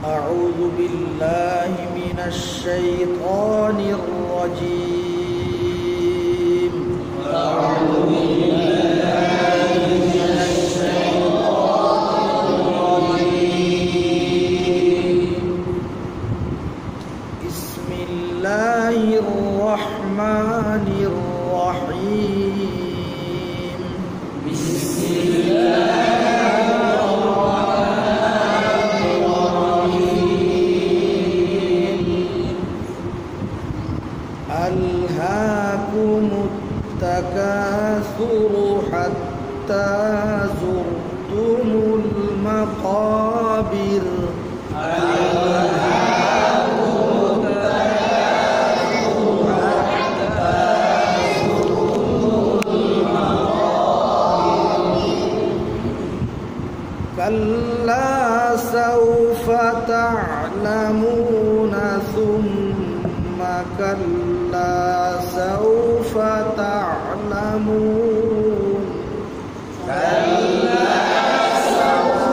أعوذ بالله من الشيطان الرجيم. أعوذ بالله من الشيطان الرجيم. بسم الله الرحمن الرحيم. بسم الله ألهاكم التكاثر حتى زرتم المقابر. ألهاكم التكاثر حتى زرتم المقابر. كلا سوف تعلمون ثم كلا سوف تعلمون. كلا سوف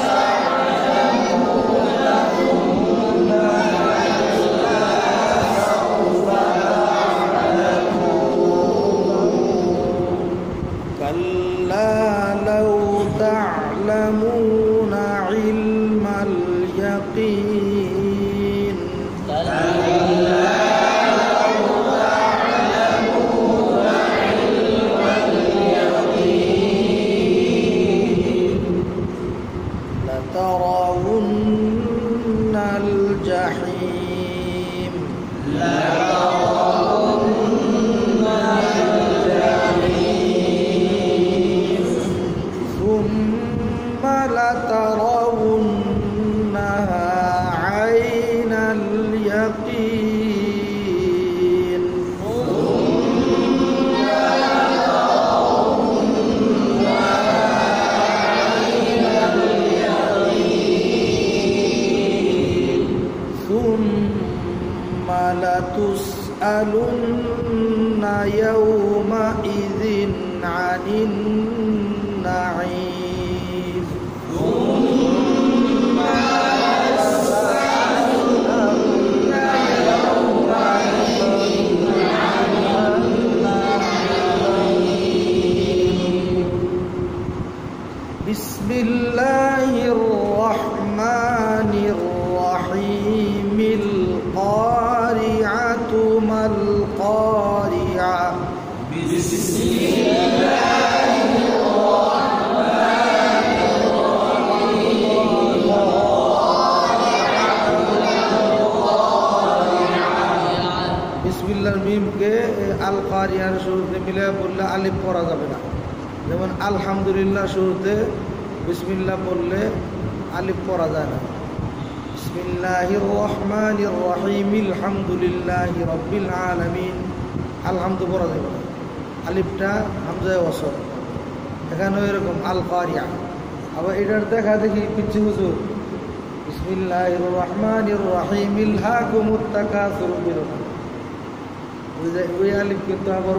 تعلمون ثم كلا سوف تعلمون. كلا لو تعلمون علم اليقين. لترون الجحيم. لترون الجحيم ثم لترونها عين اليقين. ثم لتسألن يومئذ عن النعيم. ثم لتسألن يومئذ عن النعيم. بسم الله الرحمن الرحيم. القارعة ما القارعة. بسم الله الرحمن الرحيم. বিসমিল্লাহর মিমকে আল কারিয়ার শুরুতে মিলে বললে আলিফ পড়া যাবে না। যেমন আলহামদুলিল্লাহ শুরুতে বিসমিল্লাহ বললে আলিফ পড়া যায় না। বিসমিল্লাহির রহমানির রহিম। আলহামদুলিল্লাহি রাব্বিল আলামিন। আলহামদু পড়া যাবে না, আলিফটা হামজায় ওয়াসল। এখানেও এরকম আল কারিয়া। আবার এটার দেখা দেখি পিচ্ছি হুজুর বিসমিল্লাহির রহমানির রহিম। আলহাকুমুত তাকাসুর। ওই আলিফ কিন্তু আবার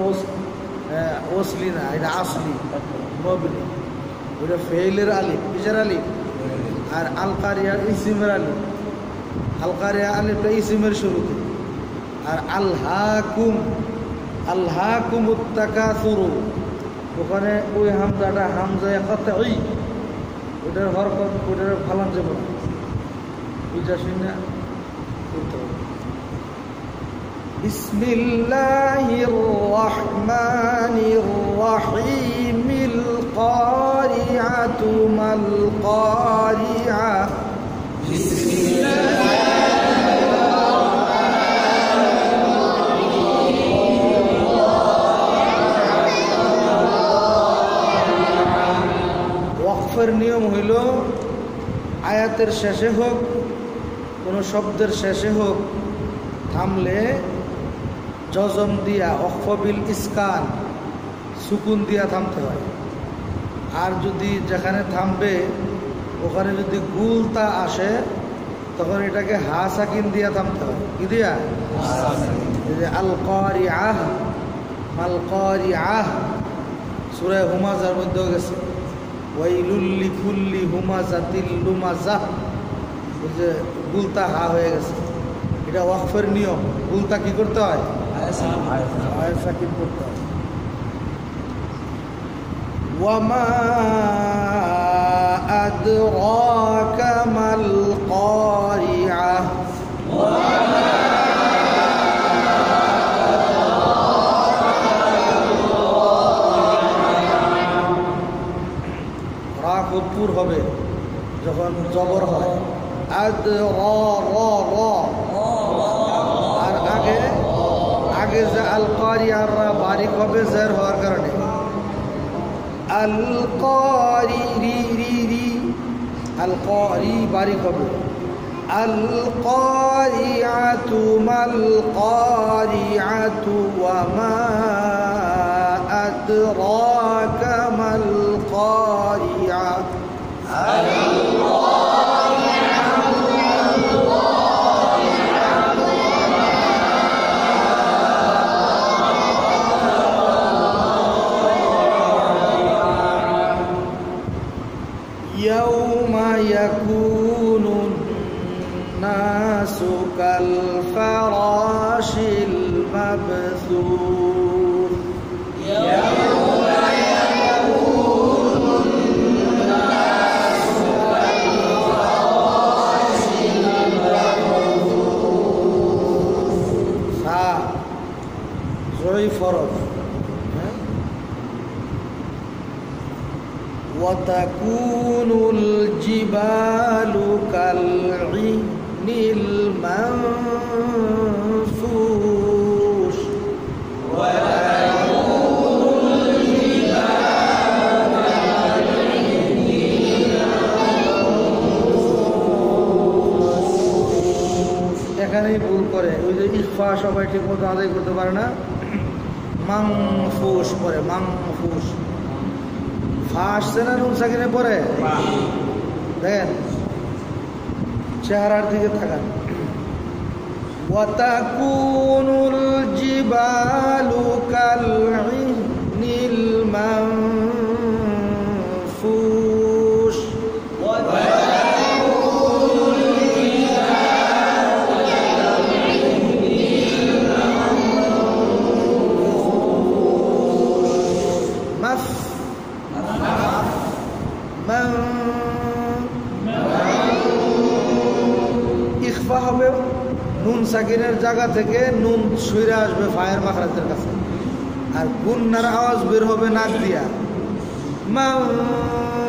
ওসলি না, এটা আসলি মবনি। ওইটা ফেইলের আলিফ, কিসের আলিফ? আর আল কারিয়ার ইসিমের আলিফ। আল কারিয়া আলিফটা ইসিমের শুরুতে। আর আলহাকুম, আলহাকুমুত তাকাসুর, ওখানে ওই হামজাটা হামজায়ে কাতঈ, ওটার হরকত ওটার ফালান যাবে না, বুঝা শুনে করতে হবে। বিসমিল্লাহির রহমানির রহিম। القارعة ما القارعة. بسم الله الرحمن الرحيم. ওয়াকফের নিয়ম হইল আয়াতের শেষে হোক কোনো শব্দের শেষে হোক থামলে জজম দিয়া ওয়াকফবিল ইসকান সুকুন দিয়া থামতে হয়। আর যদি যেখানে থামবে ওখানে যদি গুলতা আসে তখন এটাকে হা সাকিন দিয়া থামতে হয়। কি দিয়া? আল কারিআহ, মাল কারিআহ। সূরা হুমাযার মধ্যেও গেছে ওয়াইলুল লিকুল্লি হুমাযাতিল লুমাযাহ। ওই যে গুলতা হা হয়ে গেছে, এটা ওয়াকফের নিয়ম। গুলতা কি করতে হয়? আয়ের সাকিব করতে হয়। ওয়ামা আদরাকা মাল কারিআহ, রা খুব হবে যখন জবর হয়। আদ র আর আগে যে আল কারিআর রা বারিক হবে জের হওয়ার কারণে। আল কারি রি আল কারি বারিক হবে। আল কারিআতু মাল কারিআতু ওয়া মা আদরাকা মাল কারিআ। يوم يكون الناس كالفراش المبثوث، يوم يكون الناس كالفراش المبثوث. زوي فرض. وتكون الجبال كالعهن المنفوش، وتكون الجبال كالعهن المنفوش. এখানেই ভুল করে, ওই যে ইখফা সবাই ঠিক মতো আদায় করতে পারে না, মাংফুস পরে, মাংফুস। ফাঁসছে না নুন সাকিনে পরে, দেখেন চেহারার দিকে থাকান। ওয়াতাকুনুল জিবালু কালইহনিল মানফুশ, ইখফা হবে নুন সাকিনের জায়গা থেকে, নুন সইরা আসবে ফায়ের মাখরাজের কাছে, আর গুন্নার আওয়াজ বের হবে নাক দিয়া। মানফুশ,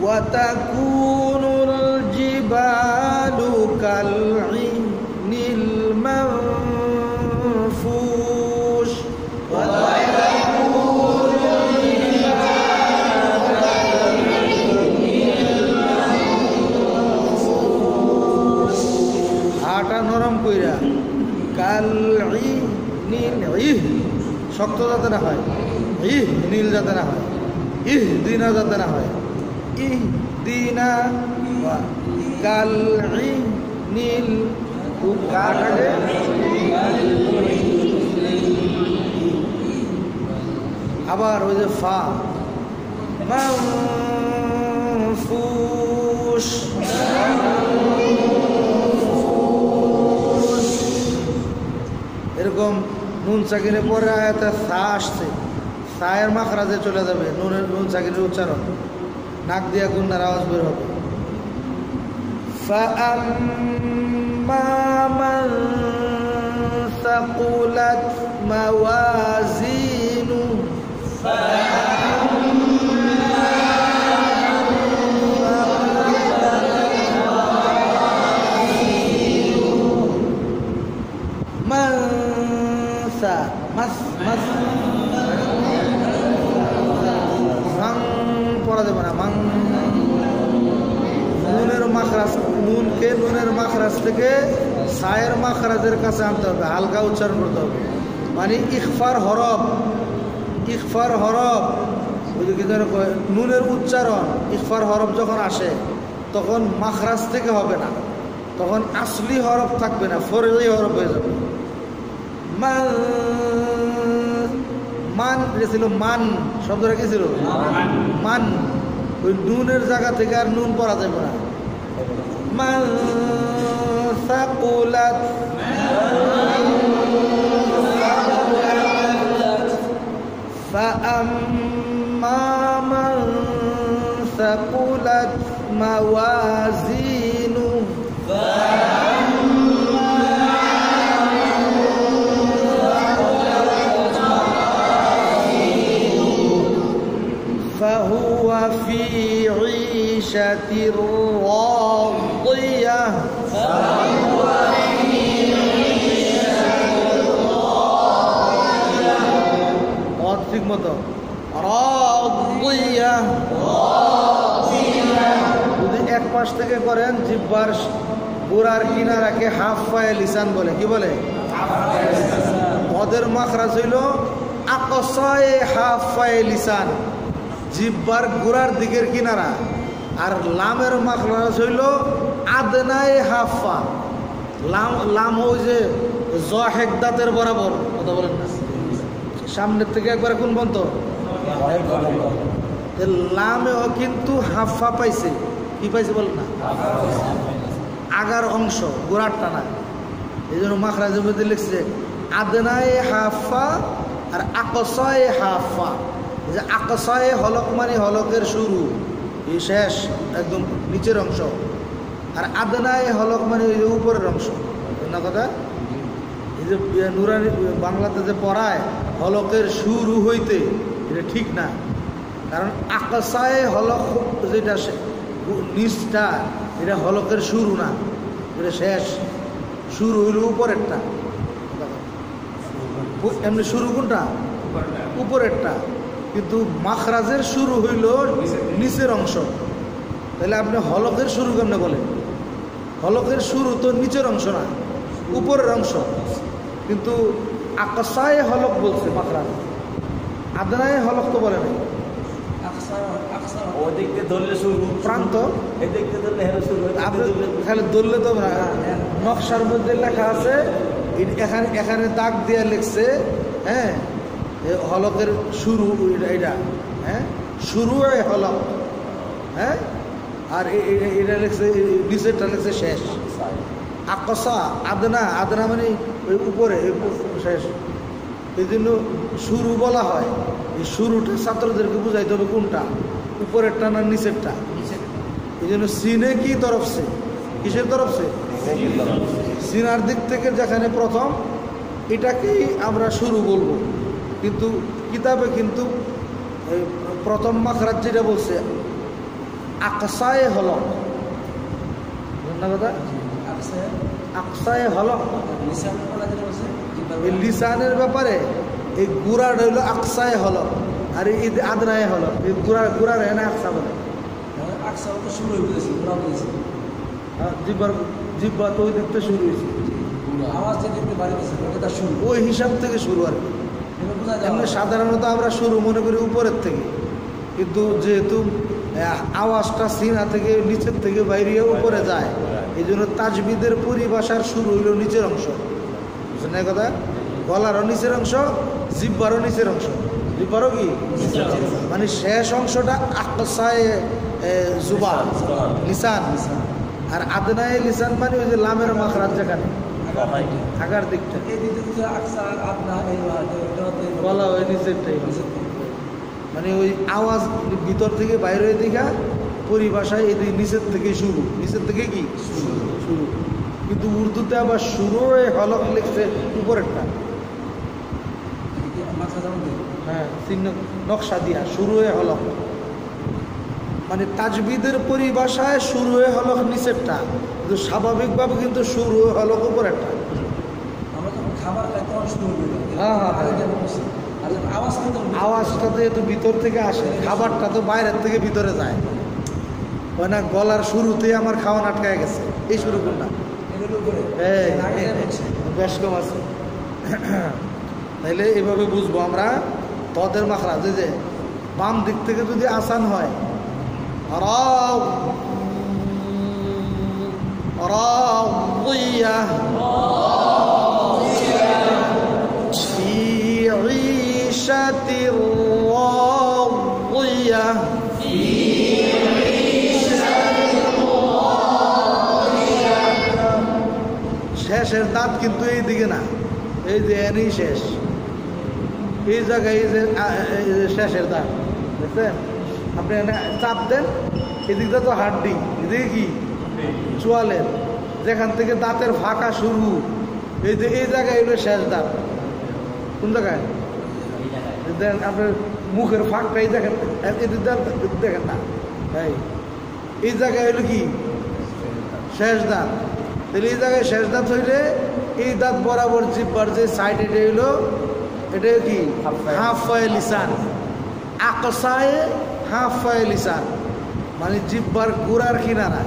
ওয়া তাকুনুল জিবালু কালইহনিল মানফুশ, হাটা নরম কইরা। কালইহনিল, ইহ শক্ত যাতে না হয়, ইহ নীল যাতে না হয়, ইহ দিনা যাতে না হয়, ইহ দিনা। কালইহনিল কাটাকে আবার ওই যে ফা, মানফুশ, এরকম নুন সাকিনে পরে আয়াতে সা আসছে, সায়ের মাখরাজে চলে যাবে নুন সাকিনের উচ্চারণ, নাক দিয়া গুন্নার আওয়াজ বের হবে। فأما من ثقلت موازينه পড়া যাবে না, নুনের মাখরাজ থেকে সায়ের মাখরাজের কাছে আনতে হবে, হালকা উচ্চারণ করতে হবে। মানে ইখফার হরফ ওইদিকে যেন নুনের উচ্চারণ ইখফার হরফ যখন আসে তখন মাখরাজ থেকে হবে না, তখন আসলি হরফ থাকবে না, ফরঈ হরফ হয়ে যাবে। মান এটা ছিল মান, শব্দটা কি ছিল? মান। ওই নুনের জায়গা থেকে আর নুন পড়া যাবে না। মান সাকুলাত, ফাআম্মা মান সাকুলাত মাওয়াজিনু, فهو في عيشة راضية ঠিক মতো রাদিয়া। যদি এক পাশ থেকে করেন জিহ্বার গোড়ার কিনারাকে হাফায়ে লিসান বলে। কি বলে? ওদের মাখরাজ হইল আকসায়ে হাফায়ে লিসান, জিহ্বার গোড়ার দিকের কিনারা। আর লামের মাখরাজ হইল আদনায়ে হাফা। লাম ওই যে জহেক দাঁতের বরাবর, কথা বলেন না, সামনের থেকে একবারে কোন বন্ধ, লামেও কিন্তু হাফা পাইছে। কি পাইছে বলেন না? আগার অংশ, গোড়ারটা না। এই জন্য মাখরাজের মধ্যে লিখছে আদনায়ে হাফা আর আকসায়ে হাফা। যে আকসায়ে হলক মানে হলকের শুরু, এই শেষ একদম নিচের অংশ। আর আদনায়ে হলক মানে ওই যে উপরের অংশ। না কথা? এই যে নুরানি বাংলাতে যে পড়ায় হলকের শুরু হইতে, এটা ঠিক না। কারণ আকসায়ে হলক যেটা নিচটা, এটা হলকের শুরু না, এটা শেষ। শুরু হইল উপরেরটা। এমনি শুরু কোনটা? উপরেরটা। কিন্তু মাখরাজের শুরু হইল নিচের অংশ। তাহলে আপনি হলকের শুরু কেমনে বলেন? হলকের শুরু তো নিচের অংশ না, উপরের অংশ। কিন্তু আকসায়ে হলক বলছে মাখরাজ, আদনায়ে হলক তো বলে নাই। প্রান্ত আপনি খালি ধরলে তো নকশার মধ্যে লেখা আছে, এখানে দাগ দিয়ে লিখছে, হ্যাঁ, হলকের শুরু এটা, হ্যাঁ, শুরু হলক, হ্যাঁ, আর এটা লিখছে নিচেরটা লিখছে শেষ। আকসা আদনা, আদনা মানে ওই উপরে শেষ। এই জন্য শুরু বলা হয়। এই শুরুটা ছাত্রদেরকে বুঝাইতে হবে কোনটা, উপরেরটা না নিচেরটা। এই জন্য সিনে কি তরফছে, কিসের তরফছে? সিনার দিক থেকে যেখানে প্রথম, এটাকেই আমরা শুরু বলবো। কিন্তু কিতাবে কিন্তু প্রথম মাখরাজ যেটা বলছে আকসায়ে হলক, না কথা? আকসায়ে হলক লিসানের ব্যাপারে এই গুড়ার হইল আকসায়ে হলক, আর এই আদনায়ে হলক। এই গুড়ার হয় না আকসা বলে। জিব্বা তো ওই দিক থেকে শুরু হয়েছে, ওই হিসাব থেকে শুরু। আর কি এমনি সাধারণত আমরা শুরু মনে করি উপরের থেকে, কিন্তু যেহেতু আওয়াজটা সিনা থেকে নিচের থেকে বাইরে উপরে যায়, এই জন্য তাজবিদের পরিভাষার শুরু হইল নিচের অংশ। বুঝছেন না কথা? গলারও নিচের অংশ, জিব্বারও নিচের অংশ। জিব্বারও কি মানে শেষ অংশটা আকসায়ে জুবা লিসান, আর আদনায়ে লিসান মানে ওই যে লামের মাখরাজ যেখানে আগার দিকটা, গলা ওই নিচেরটাই, মানে ওই আওয়াজ ভিতর থেকে বাইরে দিকে পরিভাষায় এই নিচের থেকে শুরু, নিচের থেকে কি শুরু। কিন্তু উর্দুতে আবার শুরু হলক লিখছে উপরেরটা, হ্যাঁ, চিহ্ন নকশা দিয়া শুরু হলক। মানে তাজবিদের পরিভাষায় শুরু হলক নিচেরটা, কিন্তু স্বাভাবিকভাবে কিন্তু শুরু হলক উপরেরটা। হ্যাঁ হ্যাঁ, আওয়াজটা তো এত ভিতর থেকে আসে, খাবারটা তো বাইরের থেকে ভিতরে যায়। ওই না গলার শুরুতেই আমার খাওয়া আটকায় গেছে, এই শুরু কোনটা? বেশ কম আছে। তাইলে এভাবে বুঝবো আমরা তদের মাখরাজ। যে বাম দিক থেকে যদি আসান হয়, রাদিয়া في عيشة শেষের দাঁত কিন্তু এই দিকে না, এই যে এনেই শেষ, এই জায়গায় এই যে শেষের দাঁত দেখছেন আপনি, চাপ দেন এদিকটা তো হাড্ডি, এদিকে কি চোয়ালের, যেখান থেকে দাঁতের ফাঁকা শুরু, এই যে এই জায়গায় এলো শেষ দাঁত। কোন জায়গায় দেখেন আপনার মুখের ফাঁকটাই দেখেন, দেখেন না, এই জায়গায় হলো কি শেষ দাঁত। তাহলে এই জায়গায় শেষ দাঁত হইলে এই দাঁত বরাবর জিহ্বার যে সাইড, এটা হইলো, এটা কি হাফায়ে লিসান, আকসায়ে হাফায়ে লিসান, মানে জিহ্বার গোড়ার কিনারা,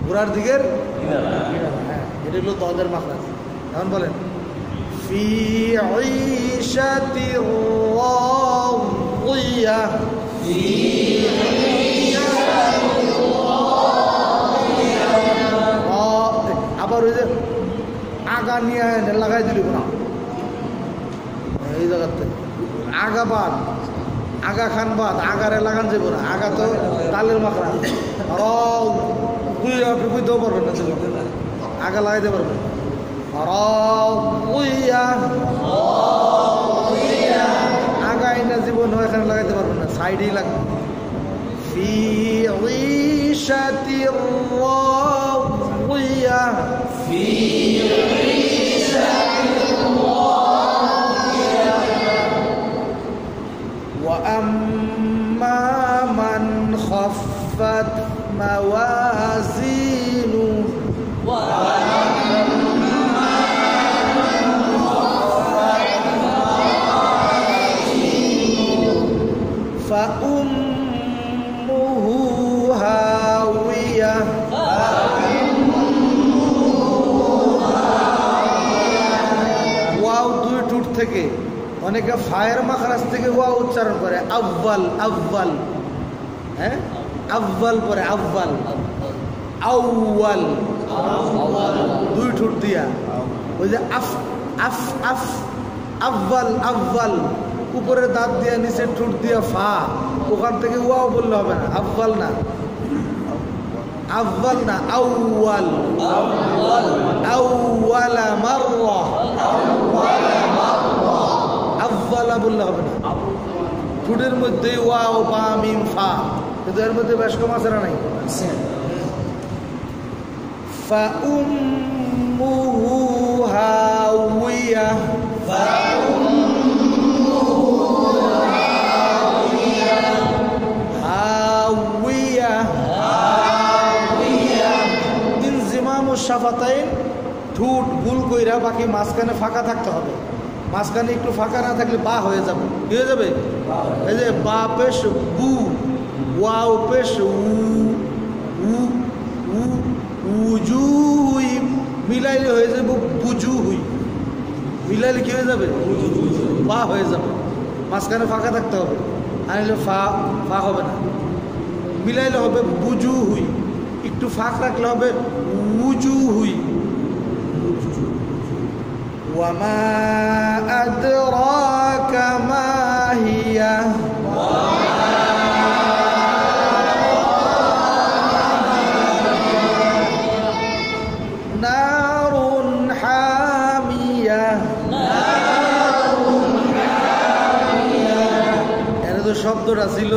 গোড়ার দিকের কিনারা, হ্যাঁ এটা হলো দদের মাখরাজ। এখন বলেন ফি ঈশাতি রাদিয়া, ফি আবার ওই যে আগা নিয়ে লাগাই দিল না, এই জায়গাতে আগা বাদ, আগা খান বাদ, আগারে লাগান যাবো না, আগা তো তালের মাখরা, আপনি বুঝতেও পারবেন না, আগা লাগাইতে পারবেন। আগা না জীবন এখানে লাগাইতে পারবেন না, সাইডেই লাগবে। ফি ঈশাতি রাদিয়া, ফি ঈশাতি রাদিয়া, ওয়া আম্মা মান খাফফাত মাওয়াজিনু, ওয়া فأمه هاوية، ওয়াও দুই টুট থেকে, অনেকে ফায়ের মাখরাজ থেকে ওয়াও উচ্চারণ করে, আব্বাল আব্বাল, হ্যাঁ আব্বাল পরে আব্বাল, আউয়াল দুই ঠোঁট দিয়া, ওই যে আফ আফ আফ, আব্বাল আব্বাল উপরের দাঁত দিয়া নিচের ঠোঁট দিয়া ফা, ওখান থেকে ওয়াও বললে হবে না, আব্বাল না, আব্বাল না, আউয়াল, আউয়ালা মাররা, আব্বালা বললে হবে না, ঠোঁটের মধ্যে ওয়াও বা মিম ফা, কিন্তু এর মধ্যে বেশ কম আছে না নাই। ফাউম্মুহু হাওিয়া, শাফাতাইন, ঠোঁট গুল কইরা, বাকি মাঝখানে ফাঁকা থাকতে হবে, মাঝখানে একটু ফাঁকা না থাকলে বা হয়ে যাবে, কি হয়ে যাবে, এই যে বা পেশ বু, ওয়াও পেশ উ, উ উ উজুই মিলাইলে হয়ে যাবে বুজু হুই, মিলাইলে কি হয়ে যাবে, বা হয়ে যাবে, মাঝখানে ফাঁকা থাকতে হবে, আনলে ফা ফা হবে না, মিলাইলে হবে বুজু হুই, একটু ফাঁক রাখলে হবে উজু হুই। ওয়ামা আদরাকা মা হিয়া, নারুন হামিয়া, এটা তো শব্দটা ছিল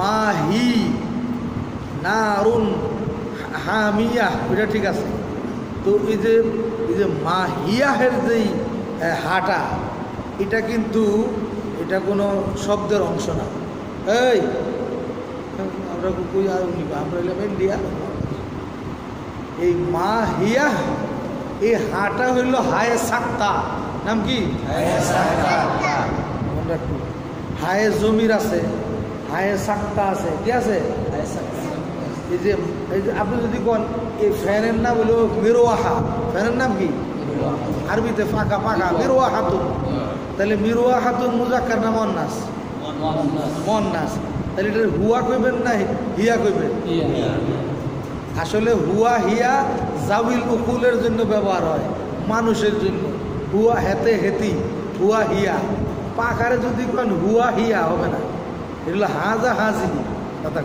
মাহি, নারুন হামিয়া, এটা ঠিক আছে। তো এই যে মাহিয়াহের যেই হাটা, এটা কিন্তু এটা কোনো শব্দের অংশ না। এই আমরা কই আর নিবা, আমরা এলাম ইন্ডিয়া। এই মাহিয়া, এই হাটা হইল হায়ে সাক্তা, নাম কি হায়ে জমির আছে, হায়ে সাক্তা আছে, কি আছে, এই যে আপনি যদি কোন এই ফ্যানের নাম হলো মিরোয়াহা, ফ্যানের নাম কি আরবিতে ফাঁকা ফাঁকা, মিরোয়া হাতুন, তাহলে মিরোয়া হাতুন মুজাক্কার না মুন্নাস, মুন্নাস, তাহলে এটা হুয়া কইবেন না হিয়া কইবেন, আসলে হুয়া হিয়া জাউিল উকুলের জন্য ব্যবহার হয়, মানুষের জন্য, হুয়া হেতে হেতি, হুয়া হিয়া, পাকারে যদি কোন হুয়া হিয়া হবে না, এগুলো হাজা হাজি কথা।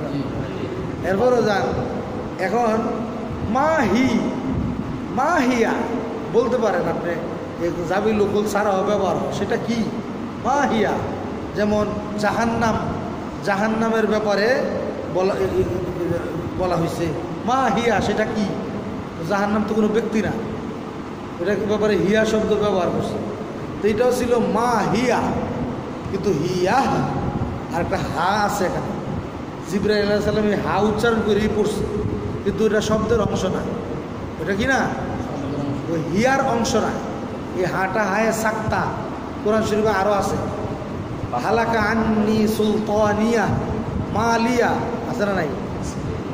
এরপরও যান এখন মাহি, মাহিয়া, বলতে পারেন আপনি জাবি লোকল ছাড়াও ব্যবহার হয়, সেটা কি? মা হিয়া। যেমন জাহান্নামের ব্যাপারে বলা হয়েছে মা হিয়া, সেটা কি? জাহান্নাম তো কোনো ব্যক্তি না, এটার ব্যাপারে হিয়া শব্দ ব্যবহার করছে। তো এটাও ছিল মা হিয়া, কিন্তু হিয়া আর একটা হা আছে এখানে। জিবরাইল আলাইহিস সালাম এই হা উচ্চারণ করেই পড়ছে, কিন্তু এটা শব্দের অংশ না। এটা কি না? ওই হিয়ার অংশ না। এই হাটা হায় সাক্তা কোরআন শরীফে আরও আছে। হালাকা আন্নি সুলতানিয়া মালিয়া, আছে না নাই?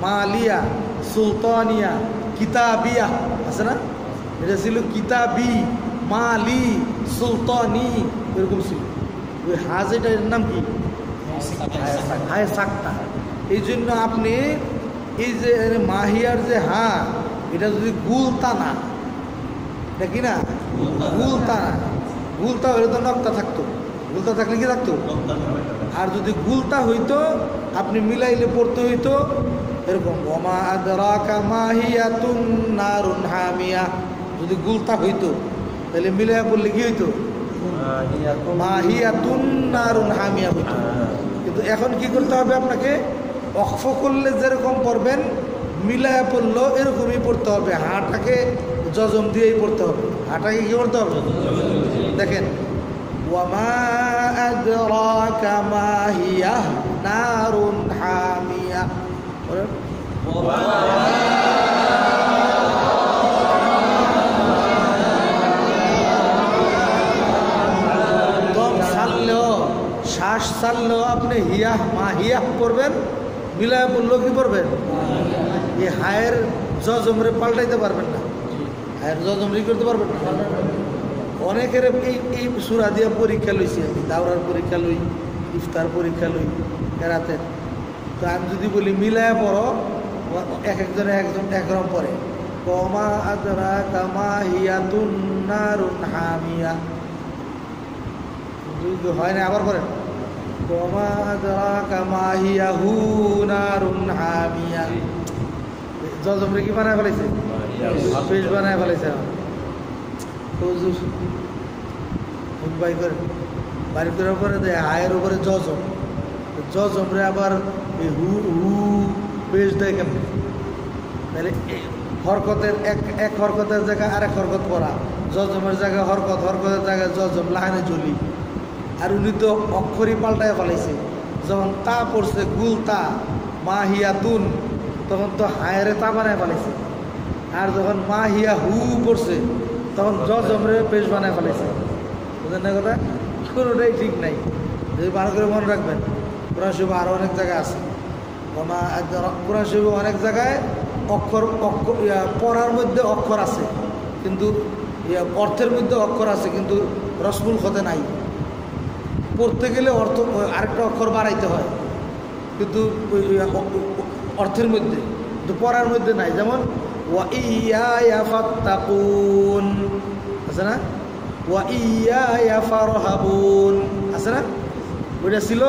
মালিয়া সুলতানিয়া কিতাবিয়া, আছে না? এটা ছিল কিতাবি, মালি, সুলতানি, এরকম ছিল। ওই হাজ এটার নাম কি? হায় সাক্তা। এই জন্য আপনি এই যে মাহিয়ার যে হা, এটা যদি গুলতা না, এটা কি না? গুলতা না। গুলতা হলে তো নক্তা থাকতো, গুলতা থাকলে কি থাকতো? আর যদি গুলতা হইতো আপনি মিলাইলে পড়তে হইতো এরকম ওমা আদরাকা মাহিয়াতুন নারুন হামিয়া। যদি গুলতা হইতো তাহলে মিলাইয়া পড়লে কি হইতো? মাহিয়াতুন নারুন হামিয়া হইতো। কিন্তু এখন কি করতে হবে আপনাকে? অক্ফ করলে যেরকম পড়বেন মিলাইয়া পড়লো এরকমই পড়তে হবে। হাটাকে জজম দিয়েই পড়তে হবে। হাটাকে কি করতে হবে? দেখেন ওয়ামা আদরাকা মাহিয়া নারুন হামিয়া। দম ছাড়লেও শ্বাস ছাড়লেও আপনি হিয়াহ মাহিয়াহ পড়বেন, মিলায় পড়লেও কি পড়বেন? এই হায়ের জজমরে পাল্টাইতে পারবেন না, হায়ের জজমরি করতে পারবেন না। অনেকের এই সূরা দিয়া পরীক্ষা লইছি আমি, দাওরার পরীক্ষা লই, ইফতার পরীক্ষা লই, এরাতে। তো আমি যদি বলি মিলায় পড়ো, এক একজনে একজন একরকম পড়ে। ওমা আদরাকা মাহিয়াতুন নারুন হামিয়া, হয় না? আবার পড়েন ওমা আদরাকা মাহিয়াহু নারুন হামিয়া। জজমরে কি বানায় ফেলাইছে? পেশ বানায় ফেলাইছে। বাই করে বাড়ি করার পরে দেয় আয়ের উপরে জজম, জজমরে আবার হু হু পেশ দেয় কেমন? তাহলে হরকতের এক হরকতের জায়গায় আরেক হরকত পড়া, জজমের জায়গায় হরকত, হরকতের জায়গায় জজম, লাহানে জলি। আর উনি তো অক্ষরই পাল্টায় ফেলাইছে। যখন তা পড়ছে গুলতা মাহিয়াতুন, তখন তো হায়েরে তা বানায় ফেলাইছে। আর যখন মাহিয়া হু পড়ছে তখন জজমরে পেশ বানায় ফেলাইছে। বুঝলেন না কথা? কোনোটাই ঠিক নাই। যদি ভালো করে মনে রাখবেন, কোরআন শরীফে আরও অনেক জায়গায় আছে। কোরআন শরীফে অনেক জায়গায় অক্ষর পড়ার মধ্যে অক্ষর আছে, কিন্তু অর্থের মধ্যে অক্ষর আছে, কিন্তু রসমুল খতে নাই। পড়তে গেলে অর্থ আরেকটা অক্ষর বাড়াইতে হয়, কিন্তু অর্থের মধ্যে, কিন্তু পড়ার মধ্যে নাই। যেমন ওয়া ইয়া ফাত্তাকুন, আছে না? ওয়া ইয়া ফারহাবুন, আছে না? ওইটা ছিল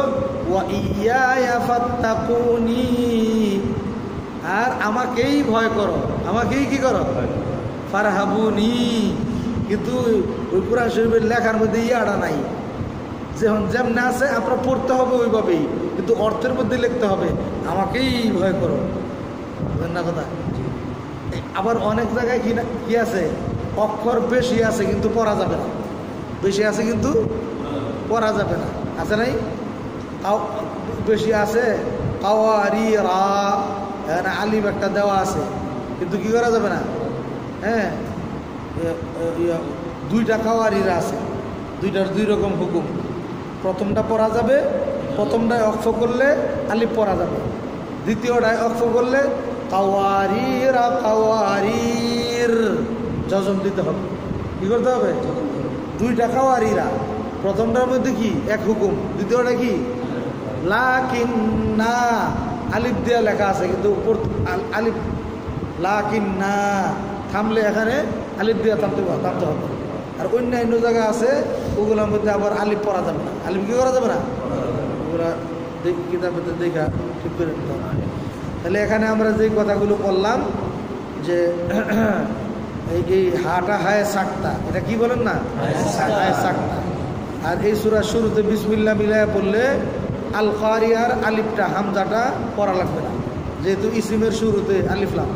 ওয়া ইয়া ফাত্তাকুনি, আর আমাকেই ভয় করো, আমাকেই কি করো? ফারহাবুনি। কিন্তু ওই কোরআন শরীফের লেখার মধ্যে ইয়াটা নাই। যেমন যেমন আছে আপনার পড়তে হবে ওইভাবেই, কিন্তু অর্থের মধ্যে লিখতে হবে আমাকেই ভয় করো। বুঝলেন না কথা? আবার অনেক জায়গায় কি আছে? অক্ষর বেশি আছে কিন্তু পড়া যাবে না, বেশি আছে কিন্তু পড়া যাবে না, আছে নাই? বেশি আছে কাওয়ারি রা, আলিম একটা দেওয়া আছে, কিন্তু কি করা যাবে না? হ্যাঁ, দুইটা কাওয়ারিরা আছে, দুইটার দুই রকম হুকুম। প্রথমটা পড়া যাবে, প্রথমটায় অক্ষ করলে আলিফ পড়া যাবে, দ্বিতীয়টায় অক্ষ করলে কাওয়ারিরা কাওয়ারির জজম দিতে হবে। কি করতে হবে? দুইটা কাওয়ারিরা, প্রথমটার মধ্যে কি এক হুকুম, দ্বিতীয়টা কি লাকিন না, আলিফ দেওয়া লেখা আছে কিন্তু আলিফ লাকিন না, থামলে এখানে আলিফ দেওয়া থামতে হবে। আর অন্যান্য জায়গা আছে ওগুলোর মধ্যে আবার আলিফ পড়া যাবে না, আলিফ কি করা যাবে না, ওগুলা কিতাবেতে দেখা ঠিক করে নিতে হবে। তাহলে এখানে আমরা যে কথাগুলো বললাম যে এই হাটা হায় সাক্তা, এটা কি বলেন না, হায় সাক্তা। আর এই সূরার শুরুতে বিসমিল্লাহ মিলায়া পড়লে আল কারিয়ার আলিফটা হামজাটা পড়া লাগবে না, যেহেতু ইসিমের শুরুতে আলিফ লাম।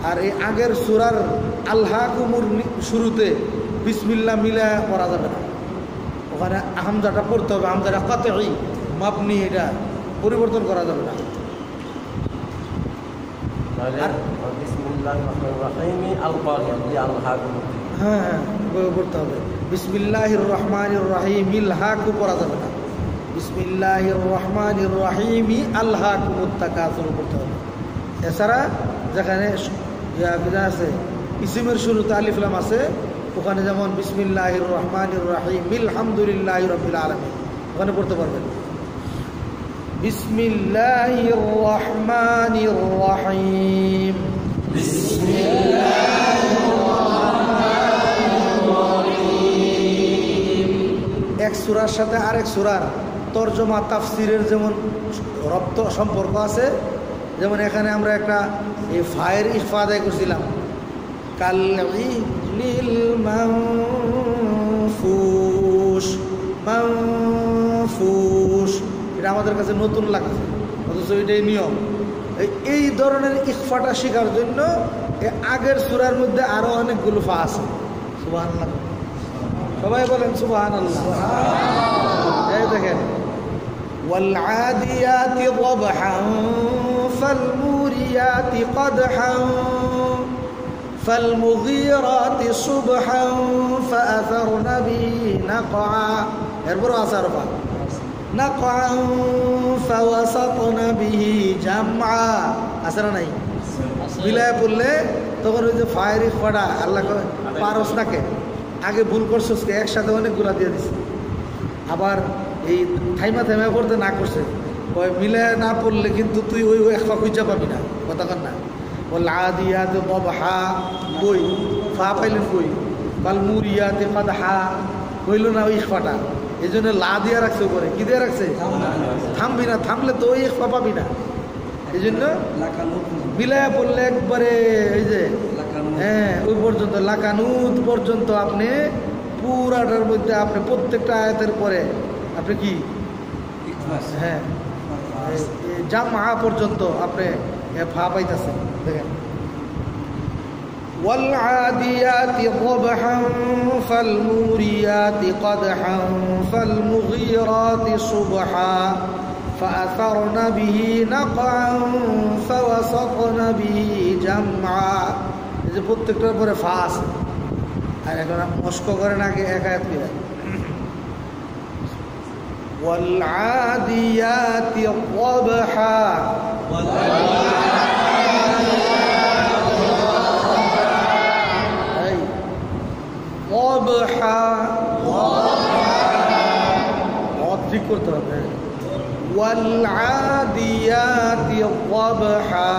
আর এই আগের সূরার আল্লাহকুমুর শুরুতে বিসমিল্লাহ মিলায়া পড়া যাবে না, ওখানে হামজাটা পড়তে হবে, হামজাটা কাতঈ মাবনি, এটা পরিবর্তন করা যাবে না। হ্যাঁ পড়তে হবে বিসমিল্লাহির রহমানির রহিম, ইলহাকু পড়া যাবে না, বিসমিল্লাহির রহমানির রহিম আল্লাহকুমুত তাকাসুর পড়তে হবে। এছাড়া যেখানে আছে ইসিমের শুরুতে আলিফ লাম আছে, ওখানে যেমন বিসমিল্লাহির রহমানির রহিম আলহামদুলিল্লাহি রাব্বিল আলামিন, ওখানে পড়তে পারবেন বিসমিল্লাহির রহমানির রহিম, এক সূরার সাথে আরেক সূরার তরজমা তাফসিরের যেমন রপ্ত সম্পর্ক আছে, যেমন এখানে আমরা একটা এই ফায়ের ইফা আদায় করছিলাম, কাল-ইজলিল মানফুশ, মানফুশ, এটা আমাদের কাছে নতুন লাগছে, অথচ এটাই নিয়ম। এই ধরনের ইফাটা শেখার জন্য আগের সূরার মধ্যে আরো অনেকগুলো ফা আছে। সুবহানাল্লাহ, সবাই বলেন সুবহানাল্লাহ। এই দেখেন ওয়াল আদিয়াতি দবহান ফাল মুরিয়াতি কদহান ফাল মুগীরাতি সুবহান ফাআসারনা বিহি নাকআ, এরপর আসার পা নাকআ ফাওয়াসাতনা বিহি জামআ, আসরা নাই বিলায় পড়লে তখন ওই যে ফায়ের ইফাটা আল্লাহ পারস নাকে আগে ভুল করছিস, একসাথে অনেকগুলা দিয়ে দিছে। আবার এই থাইমা থাইমা পড়তে না করছে, ওই মিলে না পড়লে কিন্তু তুই ওই একফা খুঁজা পাবি না, কথা কর না। বল আদিয়াতে দবহা কই, ফা পাইলেন কই, কাল মুরিয়াতে কাদহা হইল না ওই ইফাটা, এই জন্য লা দিয়া রাখছে উপরে, কি দিয়ে রাখছে, থামবি না, থামলে তো ওই ইফা পাবি না, এই জন্য মিলায়া পড়লে একবারে এই যে হ্যাঁ ওই পর্যন্ত লাকানুত পর্যন্ত আপনি পুরাটার মধ্যে আপনি প্রত্যেকটা আয়াতের পরে আপনি কি হ্যাঁ জামআ পর্যন্ত আপনি ফা পাইতেছেন। দেখেন ওয়াল আদিয়াতি দবহান ফাল মুরিয়াতি কদহান ফাল মুগীরাতি সুবহা فأثرن به نقعا فوسطن به جمعا, এই যে প্রত্যেকটার পরে ফা আছে। আর এখন মস্ক করেন আগে এক আয়াত করে ওয়াল আদিয়াতি দবহা, এই দবহা ঠিক করতে হবে। والعاديات ضبحا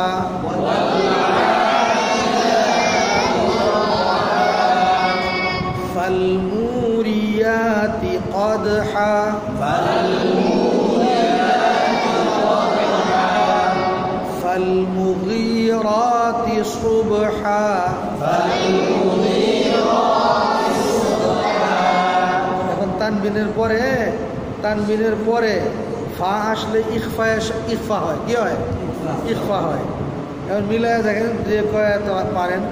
فالموريات قدحا فالمغيرات صبحا এখন তানবিনের পরে ফা আসলে ইখফা হয়, কি হয়, ইখফা হয়। এখন মিলায় দেখেন যে কয় পারেন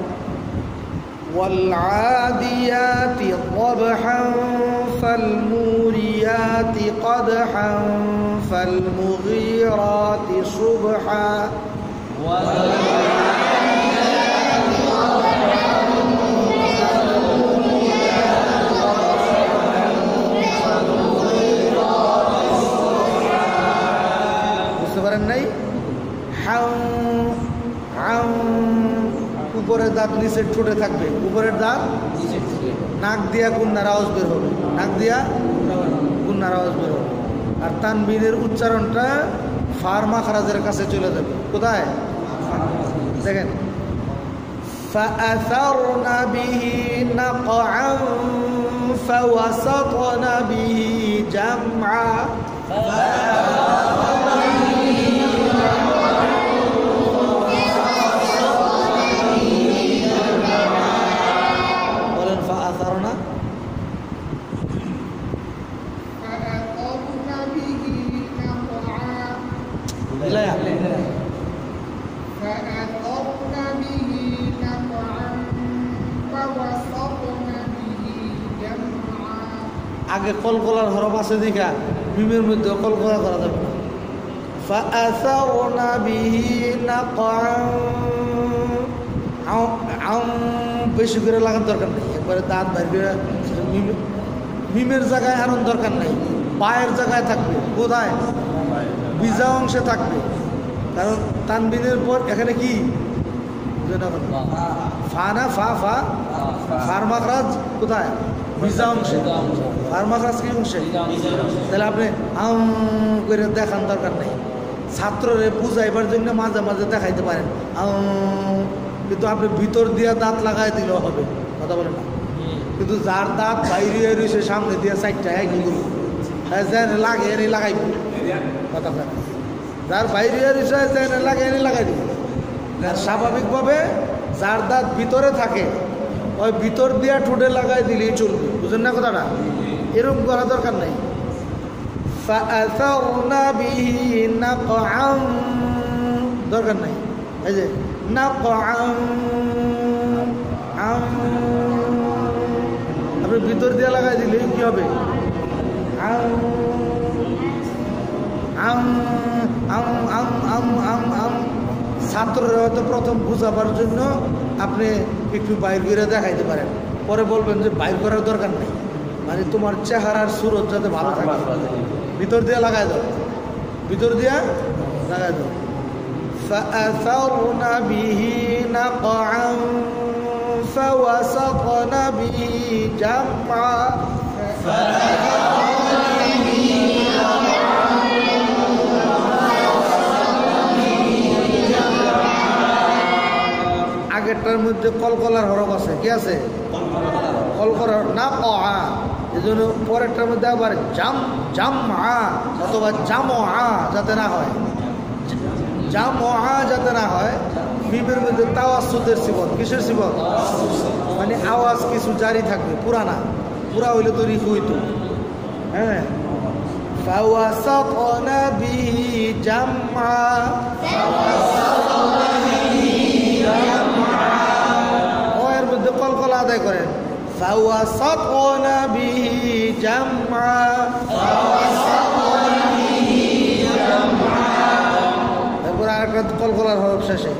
والعاديات ضبحا فالموريات قدحا فالمغيرات صبحا নাই উপরের দাঁত নিচের ঠোঁটে থাকবে, উপরের দাঁত নাক দিয়া গুন্নার আওয়াজ বের হবে, নাক দিয়া গুন্নার আওয়াজ বের হবে। আর তানবিনের উচ্চারণটা ফার মাখরাজের কাছে চলে যাবে, কোথায় দেখেন فأثرن به نقعا فوسطن به جمعا আগে কলকলার হরফ আছে দেখা মিমের মধ্যে কলকলা করা যাবে না فأثرن به نقعا বেশি করে লাগার দরকার নেই একবারে দাঁত বাইর করে মিমের জায়গায় আনার দরকার নেই পায়ের জায়গায় থাকবে কোথায় বিজা অংশে থাকবে কারণ তানবিনের পর এখানে কি ফানা ফা ফা ফার্মাকরাজ কোথায় বিজা অংশে ফার্মাকরাজ কি অংশে তাহলে আপনি করে দেখান দরকার নেই ছাত্ররে বুঝাইবার জন্য মাঝে মাঝে দেখাইতে পারেন কিন্তু আপনি ভিতর দিয়া দাঁত লাগাই দিলেও হবে কথা বলেন না কিন্তু যার দাঁত বাইরে রয়েছে সামনে দিয়ে চারটা একগুলো লাগে এনে লাগাইব কথা বলেন যার বাইরে রয়েছে লাগে এনে লাগাই দিব আর স্বাভাবিকভাবে যার দাঁত ভিতরে থাকে ওই ভিতর দিয়া ঠোঁটে লাগাই দিলেই চলবে বুঝেন না কথাটা এরকম করা দরকার নেই فأثرن به نقعا দরকার নাই এই যে نقعا আপনি ভিতর দিয়ে লাগাই দিলে কি হবে ছাত্ররা হয়তো প্রথম বুঝাবার জন্য আপনি একটু বাইর করে দেখাইতে পারেন পরে বলবেন যে বাইর করার দরকার নেই মানে তোমার চেহারার সুরত যাতে ভালো থাকে ভিতর দিয়ে লাগাই দাও ভিতর দিয়ে লাগাই দাও فأثرن به نقعا فوسطن به جمعا আগেরটার মধ্যে কলকলার হরফ আছে কি আছে কলকলার না কহা এই জন্য পরেরটার মধ্যে আবার জাম অথবা জামআ যাতে না হয় জামআ যাতে না হয় মিমের মধ্যে তাওয়াসসুদের সিফত কিসের সিফত মানে আওয়াজ কিছু জারি থাকবে পুরা হইলে তো রিফ হইতো হ্যাঁ فوسطن به جمعا ওর মধ্যে কলকলা আদায় করেন فوسطن به جمعا তারপর আরেকটা কলকলার হরফ শেষে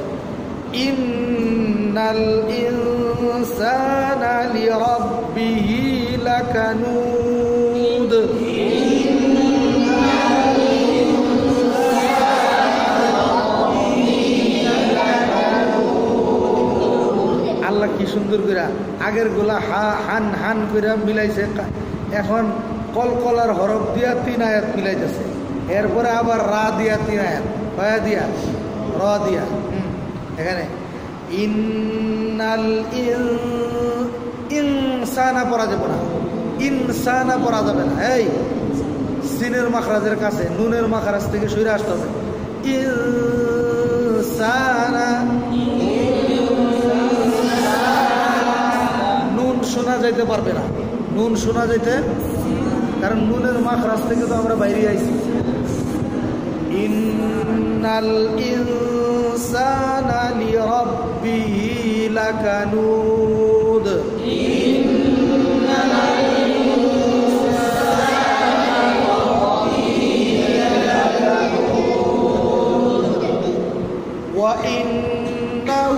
ইন্নাল ইনসানা লিরাব্বিহি লাকানুদ আল্লাহ কি সুন্দর করে আগের গোলা হান হান করে মিলাইছে এখন কলকলার হরফ দিয়া 3 আয়াত মিলাইতেছে এরপরে আবার রা দিয়া 3 আয়াত কয়া দিয়া র দিয়া এখানে ইন্নাল ইনসানা পড়া যাবে না ইনসানা পড়া যাবে না এই সিনের মাখরাজের কাছে নুনের মাখরাজ থেকে সরে আসতে হবে ইনসানা নুন শোনা যাইতে পারবে না নুন শোনা যাইতে কারণ নুনের মাখরাজ থেকে তো আমরা বাইরে আইছি ইন্নাল ইনসানা লিরাব্বিহি লাকানুদ وإنه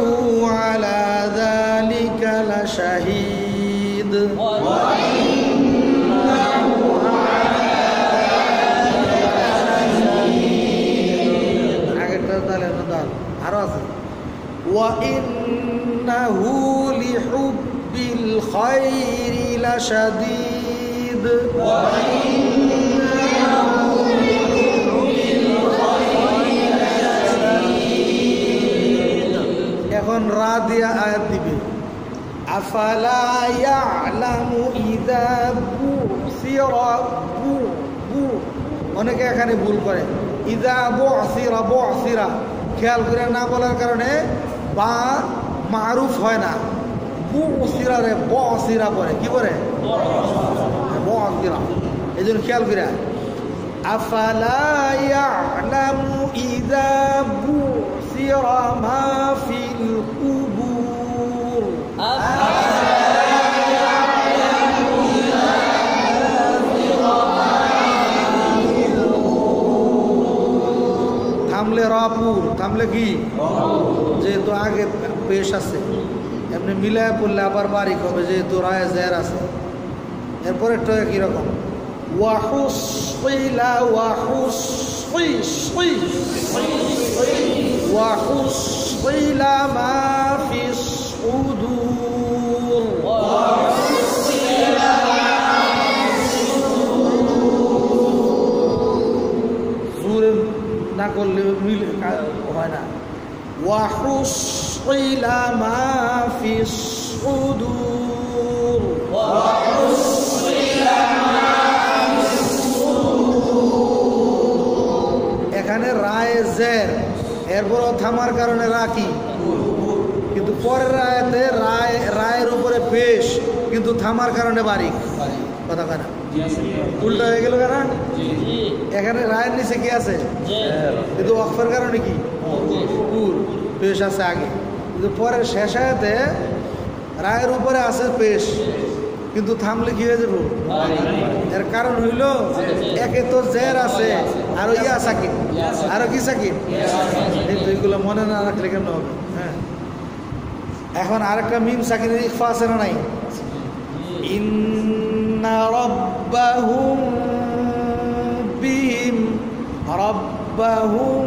على ذلك لشهيد وإنه لحب الخير لشديد এখন রা দিয়া আয়াত দিবে আফালা ইয়ালামু ইযা বুসিরা অনেকে এখানে ভুল করে ইযা বুসিরা খেয়াল করে না বলার কারণে বা মারুফ হয় না বুসিরা রে বসিরা পরে কি করে বসিরা এই জন্য খেয়াল করে আফালা ইয়ালামু ইযা বুসিরা মা ফিল কুবুর থামলে কি যেহেতু আগে পেশ আছে এমনি মিলায় পড়লে আবার বারিক হবে যেহেতু রায় জের আছে। এরপরে কিরকম ওয়াহুসিলা ওয়াহুসিলা মা ফিস সুদূর জোরে না করলে মিলে হয় না। ওয়াহুসিলা মা ফিস সুদূর এখানে রায় জের এরপরও থামার কারণে রাখি কিন্তু পরের রায়তে রায়ের উপরে পেশ কিন্তু থামার কারণে বারিক কথা কেন উল্টা হয়ে গেল কেন এখানে রায়ের নিচে কি আছে কিন্তু ওয়াকফের কারণে কি পেশ আছে আগে কিন্তু পরের শেষ আয়াতে রায়ের উপরে আছে পেশ কিন্তু থামলে কি হয়ে যাবো এর কারণ হইল একে তো জের আছে আরো ইয়া সাকিব আরো কি সাকিব কিন্তু এগুলো মনে না রাখলে কেমন হবে। হ্যাঁ এখন আরেকটা মিম সাকিনের ইখফা আছে না নাই ইন্না রাব্বাহুম বিহিম রাব্বাহুম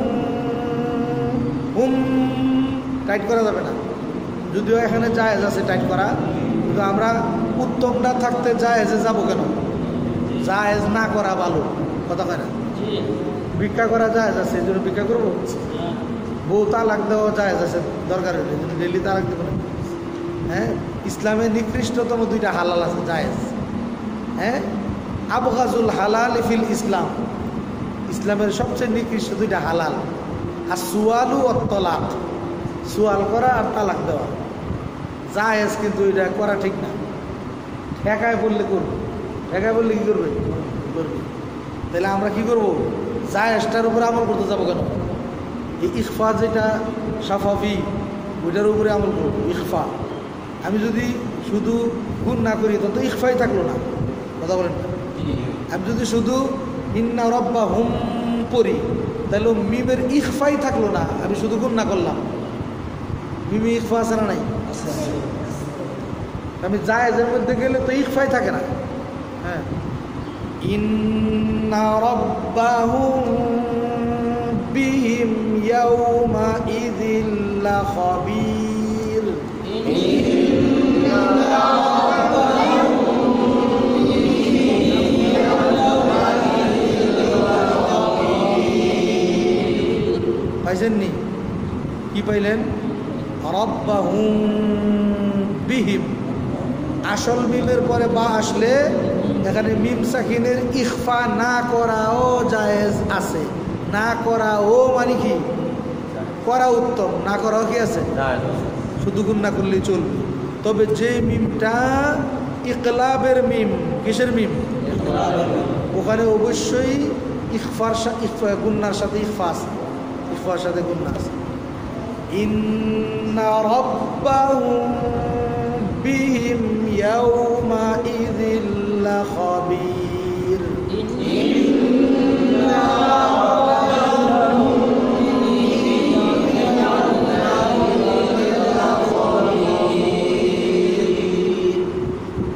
হুম টাইট করা যাবে না যদিও এখানে জায়েজ আছে টাইট করা কিন্তু আমরা উত্তমটা থাকতে জায়েজে যাবো কেন জায়েজ না করা ভালো কথা কয় না ভিক্ষা করা জায়েজ আছে এই জন্য ভিক্ষা করবো বউ তালাক দেওয়া জায়েজ আছে দরকার হলে ডেলি তালাক দেবো না। হ্যাঁ ইসলামে নিকৃষ্টতম দুইটা হালাল আছে জায়েজ। হ্যাঁ আবগাজুল হালাল ফিল ইসলাম ইসলামের সবচেয়ে নিকৃষ্ট দুইটা হালাল আর সুয়ালু ও তলাক সুয়াল করা আর তালাক দেওয়া জায়েজ কিন্তু এটা করা ঠিক না। ঠেকায় বললে করবো ঠেকায় বললে কি করবে তাহলে আমরা কি করবো জায়েজটার উপরে আমল করতে যাবো কেন এই ইখফা যেটা সাফাফি ওইটার উপরে আমল করবো ইখফা। আমি যদি শুধু গুণ না করি তত ইখফাই থাকলো না কথা বলেন না। আমি যদি শুধু ইন্না রব্বা হুম পড়ি তাহলে মিমের ইখফাই থাকলো না আমি শুধু গুণ না করলাম মিমি ইখফা আছে না নাই আমি জায়েজের মধ্যে গেলে তো ইখফাই থাকে না। হ্যাঁ ইন্না রাব্বাহুম বিহিম ইয়াওমা ইযিল লাখাবীর পাইছেননি কি পাইলেন রাব্বাহুম বিহিম আসল মিমের পরে বা আসলে এখানে মিম সাকিনের ইখফা না করাও জায়েজ আছে না করাও মানে কি করা উত্তম না করাও কি আছে শুধু গুণ না করলেই চলবে। তবে যে মিমটা ইকলাবের মিম কিসের মিম ওখানে অবশ্যই ইখফার গুন্নার সাথে ইখফা আছে ইখফার সাথে গুন্না আছে। ইন্না রাব্বাহুম বিহিম ইয়াওমা ইযিল লাখাবীর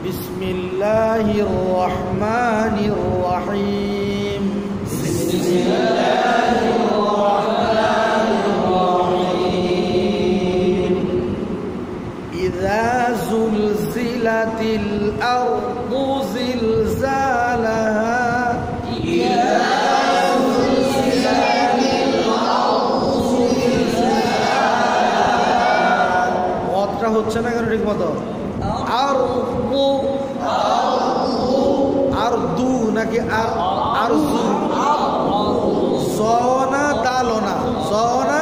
বিসমিল্লাহির রহমানির রহিম إذا زلزلت الأرض زلزالها মতটা হচ্ছে না কেন ঠিক মতো আর দু নাকি আর জনা দালনা জনা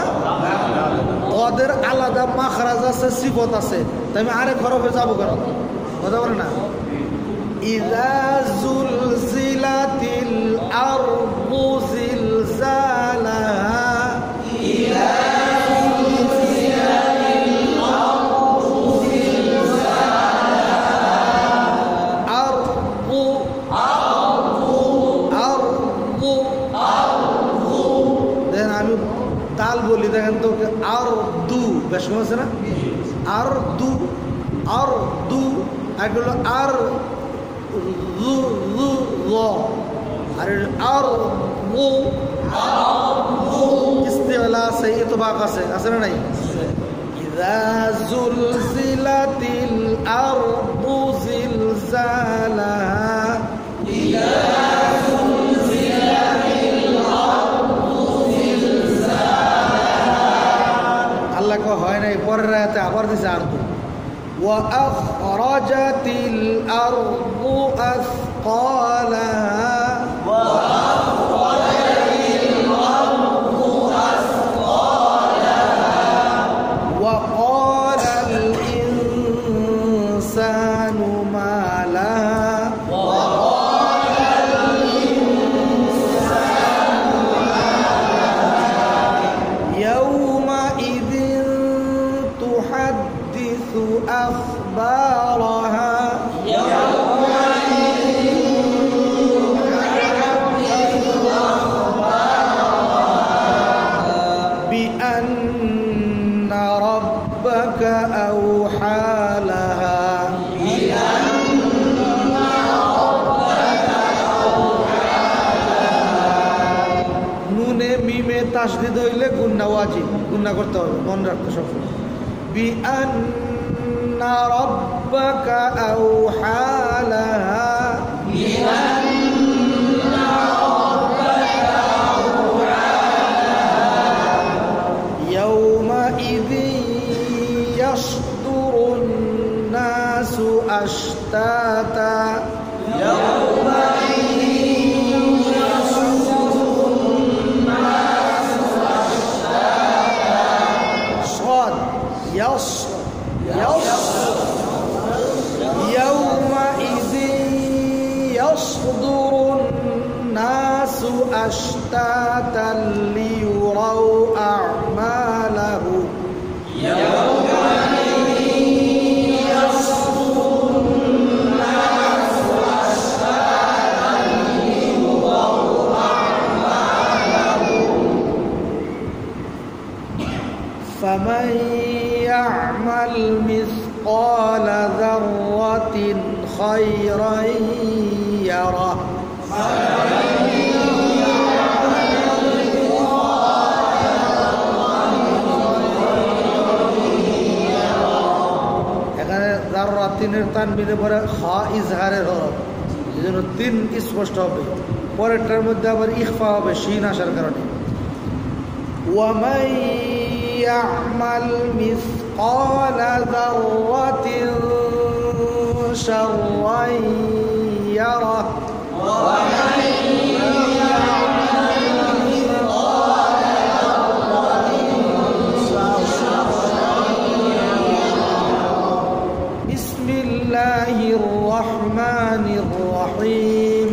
ওদের আলাদা মাখরাজ আছে সিফত আছে তাই আমি আরেক হরফে যাবো কেন কথা বলে না ইযা জুলজিলাতিল আরদু জিলজালাহা ইযা জুলজিলাতিল আরদু জিলজালাহা আরদু দেন আমি তাল বলি দেখেন তো আরদু, আরেকটা হলো আর রু রু র, আর আর মু ইস্তিলা আছে, ইতবাক আছে, আছে না নাই? ইযা যুলজিলাতিল আরদু জিলজালাহা, ইযা যুলজিলাতিল আরদু জিলজালাহা। আল্লাহ কো হয় নাই, পরের আয়াতে আবার দিছে আরদু। ওয়া আখরাজাতিল আরদু আসকালাহা, ওয়া আখরাজাতিল আরদু আসকালাহা, ওয়া ক্বালাল ইনসানু মা লাহা, ওয়া ক্বালাল ইনসানু মা লাহা, ইয়াওমা ইযিন তুহাদ্দিসু আখবারাহা, ইয়াওমা بأن ربك أوحى لها، بأن ربك أوحى لها। নুনে মিমে তাসদিদ হইলে গুন্না ওয়াজিব, গুন্না করতে হবে, মনে রাখতে সবসময়। بأن ربك أوحى لها، بأن يومئذ يصدر الناس أشتاتا، يومئذ يصدر الناس أشتاتا، صاد يص يومئذ يصدر الناس أشتاتا ليروا أعمالهم، يومئذ يصدر الناس أشتاتا ليروا أعمالهم، فمن يعمل مثقال ذرة خيرا يره، এখানে যাররা তিনের তানবিনের পরে খা ইজহারের হরফ, এই জন্য তিন স্পষ্ট হবে, পরেরটার মধ্যে আবার ইখফা হবে শিন আসার কারণে। ومن يعمل مثقال ذرة شرا يره، ومن يعمل مثقال ذرة شرا يره. بسم الله الرحمن الرحيم،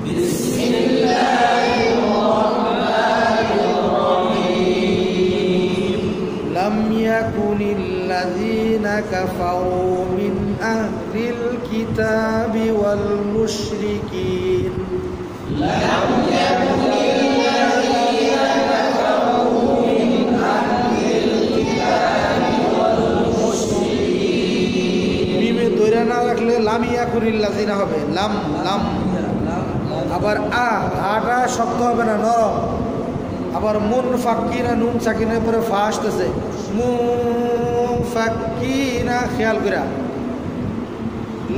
بسم الله الرحمن الرحيم. لم يكن الذين كفروا من أهل الكتاب والمشركين، لم يكن الذين كفروا من أهل الكتاب والمشركين. মিমে দৈরা না রাখলে লাম ইয়াকুনিল লাযিনা হবে, লাম লাম। আবার আটা শক্ত হবে না, নরম। আবার মুন ফাক্কিনা, নুন সাকিনের পরে ফা আসতেছে, মুন ফাক্কিনা, খেয়াল করা।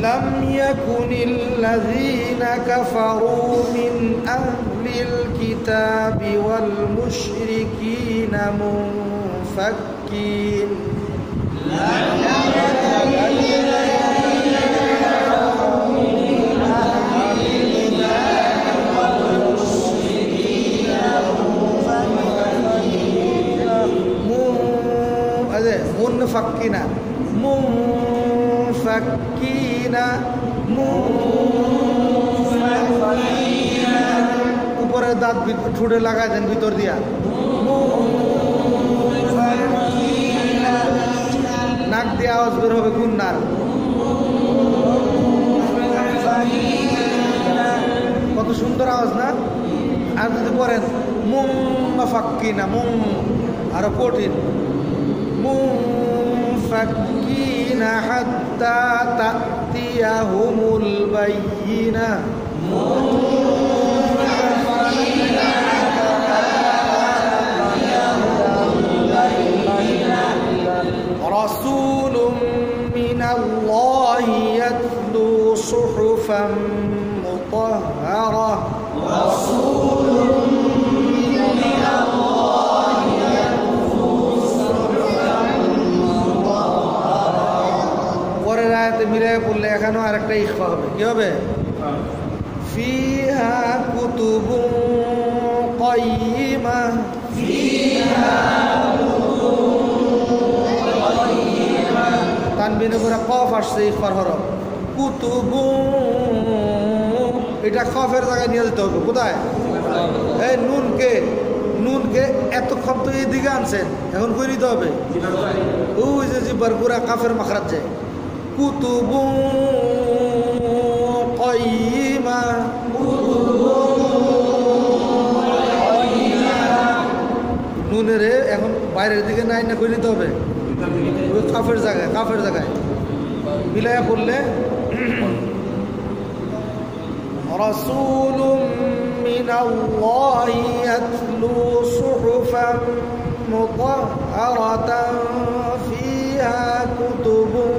لم يكن الذين كفروا من أهل الكتاب والمشركين منفكين، لم يكن الذين كفروا من أهل الكتاب والمشركين منفكين، منفكين উপরে দাঁত ঠুটে লাগাই দেন ভিতর দিয়া, নাক দিয়ে আওয়াজ বের হবে গুন্নার। কত সুন্দর আওয়াজ না? আর যদি পড়েন মুফাক্কিনা, মুম আরো কঠিন, মুফ متفكين حتى تأتيهم البينة رسول من الله يتلو صحفا مطهرة رسول من الله يتلو صحفا مطهرة পরের আয়াতে মিলাই বললে এখানেও আরেকটা ইখফা হবে কি হবে ফিহা কুতুবুন কাইয়িমা ফিহা তানবিনের পরে কফ আসছে ইখফার হরফ কুতুবু এটা কফের জায়গায় নিয়ে যেতে হবে কোথায় এই নুনকে এতক্ষণ তো এইদিকে আনছেন এখন কই নিতে হবে ওই যে জিব্বার পুরা কাফের মাখরাজ যায় কুতুবু কাইয়িমা নুনের এখন বাইরের দিকে নাই না কই নিতে হবে কাফের জায়গায় মিলাইয়া পড়লে রাসূলুম মিনাল্লাহি ইয়াতলু সুহুফান মুতাহহারাতান ফিহা কুতুবুন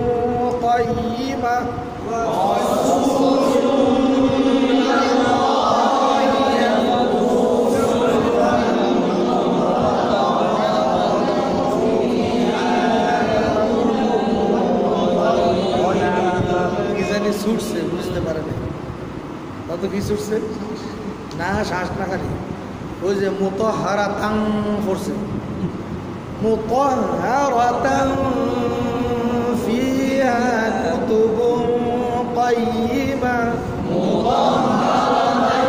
কাইয়িমা ছুটছে বুঝতে পারে না কত কি ছুটছে না শ্বাস না খালি ওই যে মুতাহহারাতান পড়ছে মুতাহহারাতান ফিহা কুতুবুন কাইয়িমা মুতাহহারাতান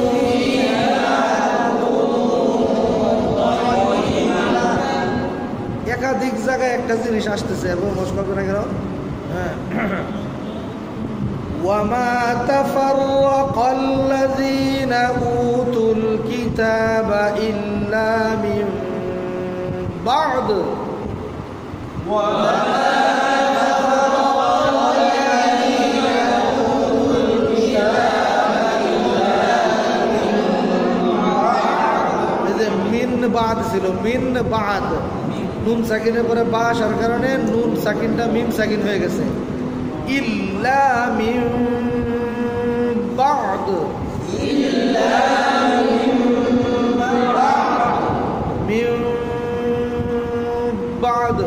ফিহা কুতুবুন কাইয়িমা একাধিক জায়গায় একটা জিনিস আসতেছে এবং মশলা করে গেল হ্যাঁ وما تفرق الذين أوتوا الكتاب إلا من بعد وما تفرق الذين أوتوا الكتاب إلا من بعد ছিল মিন বাদ নুন সাকিনের পরে বা আসার কারণে নুন সাকিনটা মিম সাকিন হয়ে গেছে ইল্লা মিন বাদ ইল্লা মিন বাদ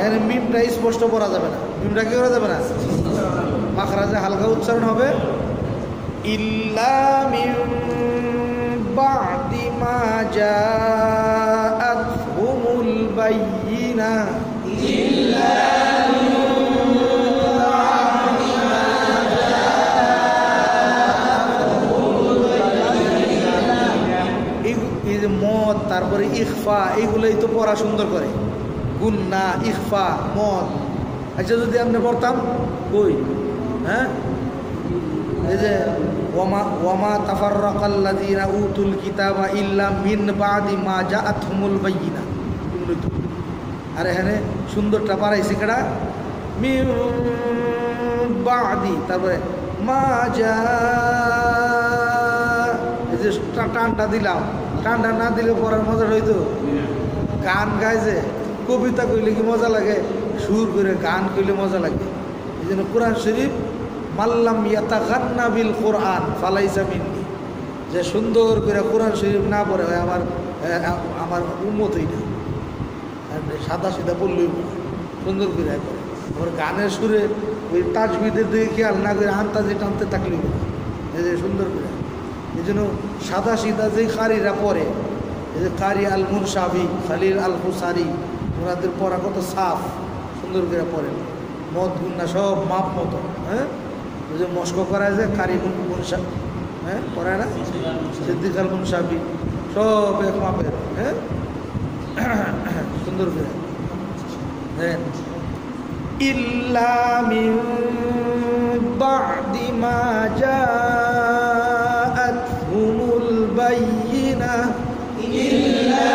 এর মিমটা স্পষ্ট পড়া যাবে না মিমটা কি করা যাবে না মাখরাজে হালকা উচ্চারণ হবে ইল্লা মিন বাদি মা জাআতহুমুল বাইয়িনা ইল্লা মিন বাদি মা জাআতহুমুল বাইয়িনা এই যে মদ তারপরে ইখফা এইগুলোই তো পড়া সুন্দর করে গুন্না ইখফা মদ আচ্ছা যদি আমরা পড়তাম কই হ্যাঁ এই যে ওয়ামা তাফাররাকাল্লাযীনা উতুল কিতাবা ইল্লা মিন বাদি মা জাআতহুমুল বাইয়িনা আর এখানে সুন্দরটা পারাইছে কেডা মিন বাদি তারপরে মা জা এই যে টানটা দিলাম টানটা না দিলে পড়ার মজা হইতো গান গায় যে কবিতা কইলে কি মজা লাগে সুর করে গান কইলে মজা লাগে এই জন্য কোরআন শরীফ মাল্লাম ইয়াতাগান্না বিল কোরআন ফালাইসা মিন্নি যে সুন্দর করে কোরআন শরীফ না পড়ে হয় আমার উম্মতই না সাদা সিধা বললেই সুন্দর করে পড়ে আমার গানের সুরে ওই তাজবিদের দিকে খেয়াল না করে আন্তাজে টানতে থাকলেই এই যে সুন্দর করে এই জন্য সাদা সিধা যে কারিরা পড়ে এই যে কারি আল মুনসাবি খালিল আল হুসারি ওনাদের পড়া কত সাফ সুন্দর করে পড়ে মদ গুন্না সব মাপ মতো হ্যাঁ ওই যে মস্ক করা যায় কারি মুনসা হ্যাঁ পড়ায় না সিদ্দিক আল মুনসাবি সব এক মাপের হ্যাঁ সুন্দর করে হ্যাঁ ইল্লা মিন বাদি মা জাআতহুমুল বাইয়িনা ইল্লা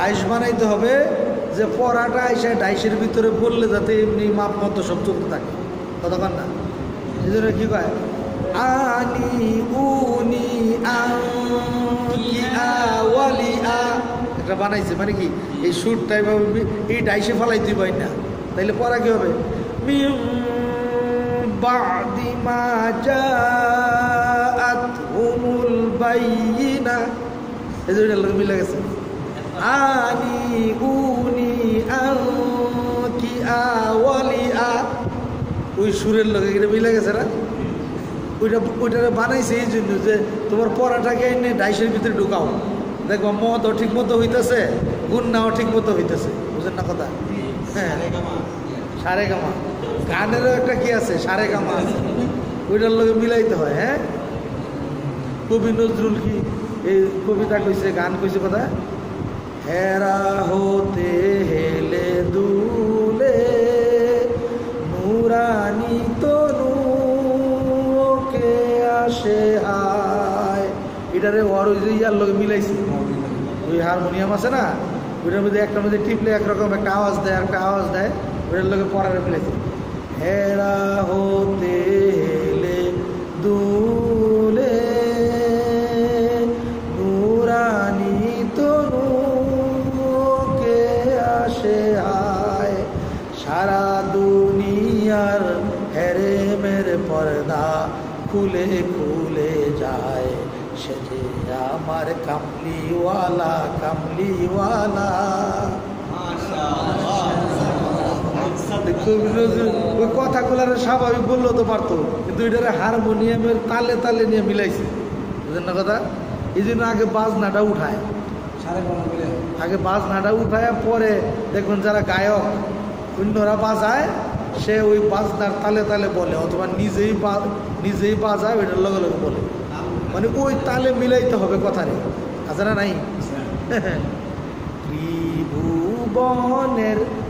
ডাইশ বানাইতে হবে যে পড়াটা এসে ডাইশের ভিতরে পড়লে যাতে এমনি মাপ মতো সব চলতে থাকে, ততক্ষণ না। এই জন্য কী কয় আনি উনি আওয়ালি আ এটা বানাইছে, মানে কি এই সুরটা এইভাবে এই ডাইশে ফেলাই তুই পাই না, তাইলে পড়া কী হবে মিম বাদি মা জাআতহুমুল বাইয়িনা, এই যে মিলে গেছে আনি উনি কি আওয়ালি আ, ওই সুরের লোকে এটা মিলে গেছে না, ওইটা বানাইছে এই জন্য যে তোমার পড়াটাকে এনে ডাইশের ভিতরে ঢুকাও, দেখবো মতও ঠিক মতো হইতেছে, গুন্নাও ঠিক মতো হইতেছে, বুঝেন না কথা? হ্যাঁ, সারে গামা, গানেরও একটা কি আছে সারে গামা আছে, ওইটার লোকে মিলাইতে হয়। হ্যাঁ, কবি নজরুল কি এই কবিতা কইছে, গান কইছে কথা, হেরা হতে হেলে দুলে নুরানি তনুকে আসে হায়, এটারে ওর ওই যে ইয়ার লোকে মিলাইছে, ওই হারমোনিয়াম আছে না, ওইটার মধ্যে একটার মধ্যে টিপলে একরকম একটা আওয়াজ দেয়, একটা আওয়াজ দেয়, ওইটার লোকে পড়ারে মিলাইছে হেরা হতে হেলে দুলে নুরানি তনুকে আসে হায়, সারা দুনিয়ার হেরে মেরে পর্দা খুলে খুলে যায়, সে যে আমার কামলিওয়ালা কামলিওয়ালা। ওই কথাগুলার স্বাভাবিক বললো তো পারতো, কিন্তু এটারে হারমোনিয়ামের তালে তালে নিয়ে মিলাইছে, বুঝলেন না কথা? এই জন্য আগে বাজনাটা উঠায়, আগে বাজনাটা উঠায়, পরে দেখুন যারা গায়ক অন্যরা বাজায়, সে ওই বাজনার তালে তালে বলে, অথবা নিজেই বাজায়, ওইটার লগে লগে বলে, মানে ওই তালে মিলাইতে হবে কথারে, আছে না নাই? ত্রিভুবনের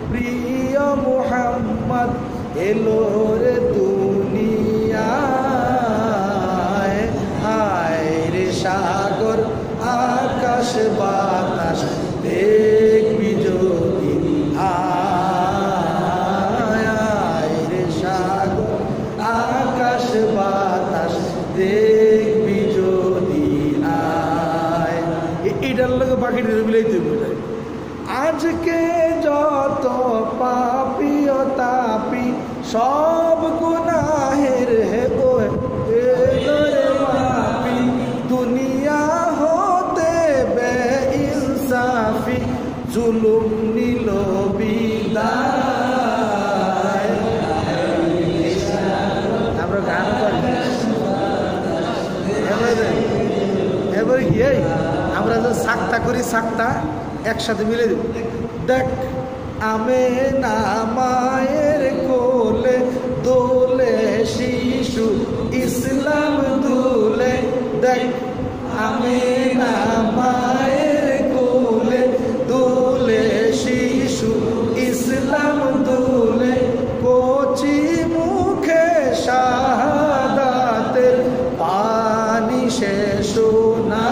প্রিয় মুহাম্মদ এলো রে দুনিয়ায়, হায় রে সাগর আকাশ বাতাস দেখবি যদি, হায় রে সাগর আকাশ বাতাস দেখবি যদি আয়, এইটার লোক বাকিটা মিলাইতে হবে। আজকে যত পাপি ও তাপি সব গুনাহের হে মাপি, দুনিয়া হতে বেইনসাফি জুলুম নিল বিদায়। আমরা গান করি এবারে গিয়ে আমরা যে সাক্তা করি, সাক্তা একসাথে মিলে দেব। দেখ আমে না মায়ের কোলে দোলে শিশু ইসলাম দুলে, দেখ আমে না মায়ের কোলে দোলে শিশু ইসলাম দুলে, কচি মুখে শাহাদাতের পানি শেষ না,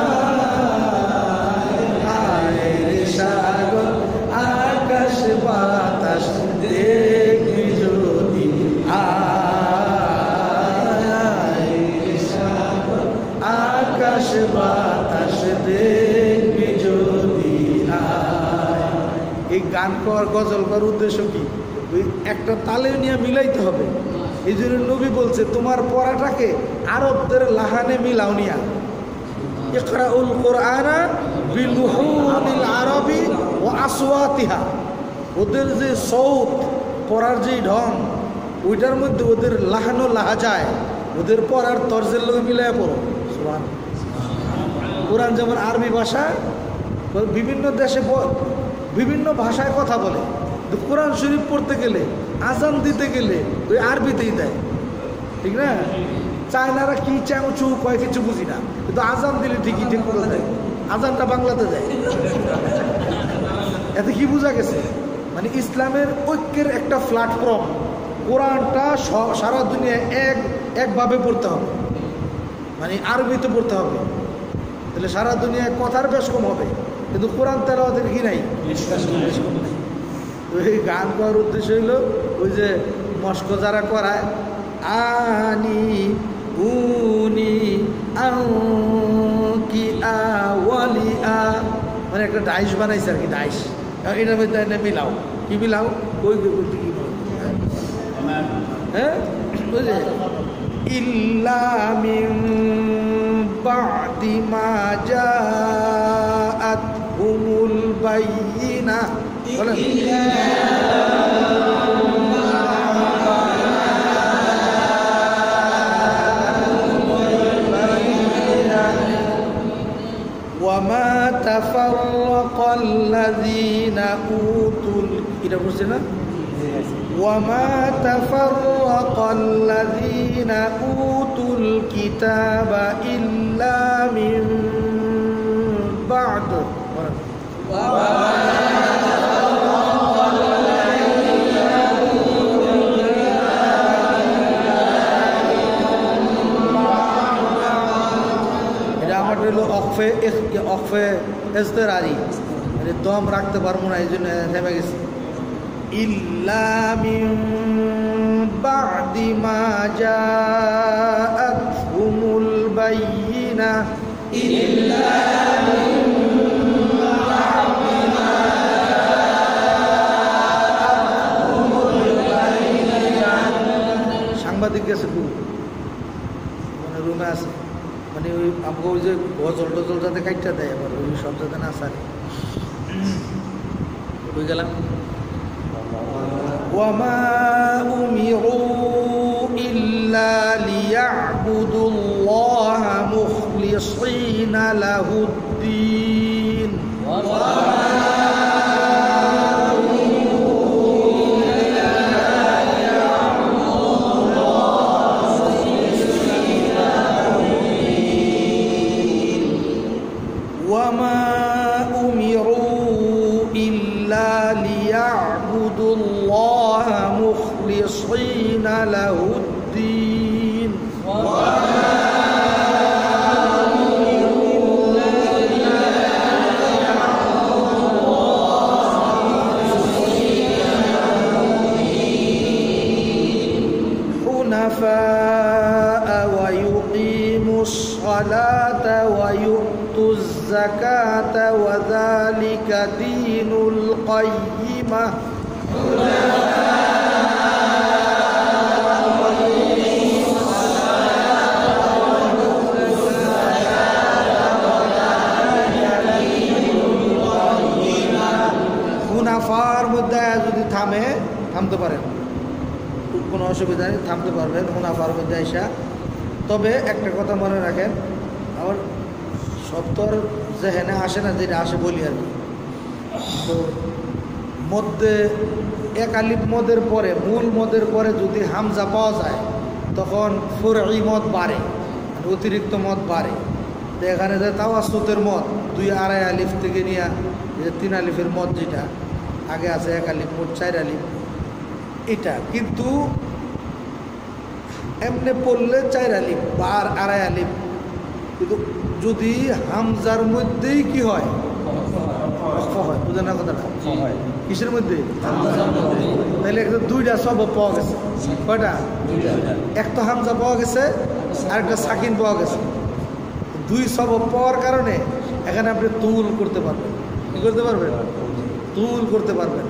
আকাশ বাতাস দেখবি যদি আকাশ বাতাস দেখবি যদি। এই গান কর গজল করার উদ্দেশ্য কি? ওই একটা তালে নিয়ে মিলাইতে হবে। এই জন্য নবী বলছে তোমার পড়াটাকে আরবদের লাহানে মিলাও নিয়া, ইকরাউল কুরআনা বিলুহুনিল আরবি ওয়া আসওয়াতিহা, ওদের যে সৌত পড়ার যে ঢং, ওইটার মধ্যে ওদের লাহানো লাহাজায়, ওদের পড়ার তর্জের লোক মিলাইয়া পড়ো। সুবহানাল্লাহ। কোরআন যেমন আরবি ভাষা, বিভিন্ন দেশে বিভিন্ন ভাষায় কথা বলে, কোরআন শরীফ পড়তে গেলে, আজান দিতে গেলে ওই আরবিতেই দেয়, ঠিক না? চায়নারা কি চাঁচু কয় কিছু বুঝি না, কিন্তু আজান দিলে ঠিকই ঠিক করে দেয়, আজানটা বাংলাতে দেয়। এতে কি বোঝা গেছে? মানে ইসলামের ঐক্যের একটা প্ল্যাটফর্ম। কোরআনটা সারা দুনিয়ায় একভাবে পড়তে হবে, মানে আরবিতে পড়তে হবে, তাহলে সারা দুনিয়ায় কথার বেশ কম হবে। কিন্তু কোরআন তেলাওয়াতের কি নাই, তো এই গান করার উদ্দেশ্য হইল ওই যে মস্ক যারা করায় আনি উনি কি আওয়ালি মানে একটা ডাইস বানাইছে আর কি, ডাইস এটার মধ্যে মিলাও কি মিলাও ওই কি হ্যাঁ বুঝলে ইল্লা মিন বাদি মা জাআতহুমুল বাইয়িনা বলেন وما تفرق الذين أوتوا إذا بصينا وما تفرق الذين أوتوا الكتاب إلا من بعد অকফে ইজতিরারি মানে দম রাখতে পারবো না, এই জন্য থেমে গেছি। ইল্লা মিন বাদি মা জাআতহুমুল বাইয়িনা ইল্লা মিন বাদি মা জাআতহুমুল বাইয়িনা। সাংবাদিক গেছে মানে রুমে আছে, মানে ওই আমাকে ওই যে গজল টজল যাতে কাটটা দেয় আবার ওই সব যাতে না সারে বুঝে গেলাম। ওয়ামা উমিরু ইল্লা লিয়াবুদুল্লাহা মুখলিসিনা লাহুদ্দিন مخلصين له الدين حنفاء ويقيموا الصلاة ويؤتوا الزكاة وذلك دين القيمة মুনাফার মধ্যে যদি থামতে পারেন কোনো অসুবিধা নেই, থামতে পারবেন মুনাফার মধ্যে আইসা। তবে একটা কথা মনে রাখেন, আমার সত্তর যেহেনে আসে না, যেটা আসে বলি আর কি। তো মধ্যে এক আলিফ মদের পরে মূল মদের পরে যদি হামজা পাওয়া যায় তখন ফুরঈ মদ বাড়ে, অতিরিক্ত মদ বাড়ে। তো এখানে যে তাওয়াসুতের মদ 2-2.5 আলিফ থেকে নিয়ে 3 আলিফের মদ যেটা আগে আছে 1 আলিফ মোট 4 আলিফ, এটা কিন্তু এমনি পড়লে 4 আলিফ বা 2.5 আলিফ, কিন্তু যদি হামজার মধ্যেই কি হয় হয়, বুঝেন না কথাটা? কিসের মধ্যে? তাহলে একটা 2টা সব পাওয়া গেছে। কয়টা? একটা হামজা পাওয়া গেছে আর একটা সাকিন পাওয়া গেছে। 2 সব পাওয়ার কারণে এখানে আপনি তুল করতে পারবেন। কি করতে পারবেন? তুল করতে পারবেন।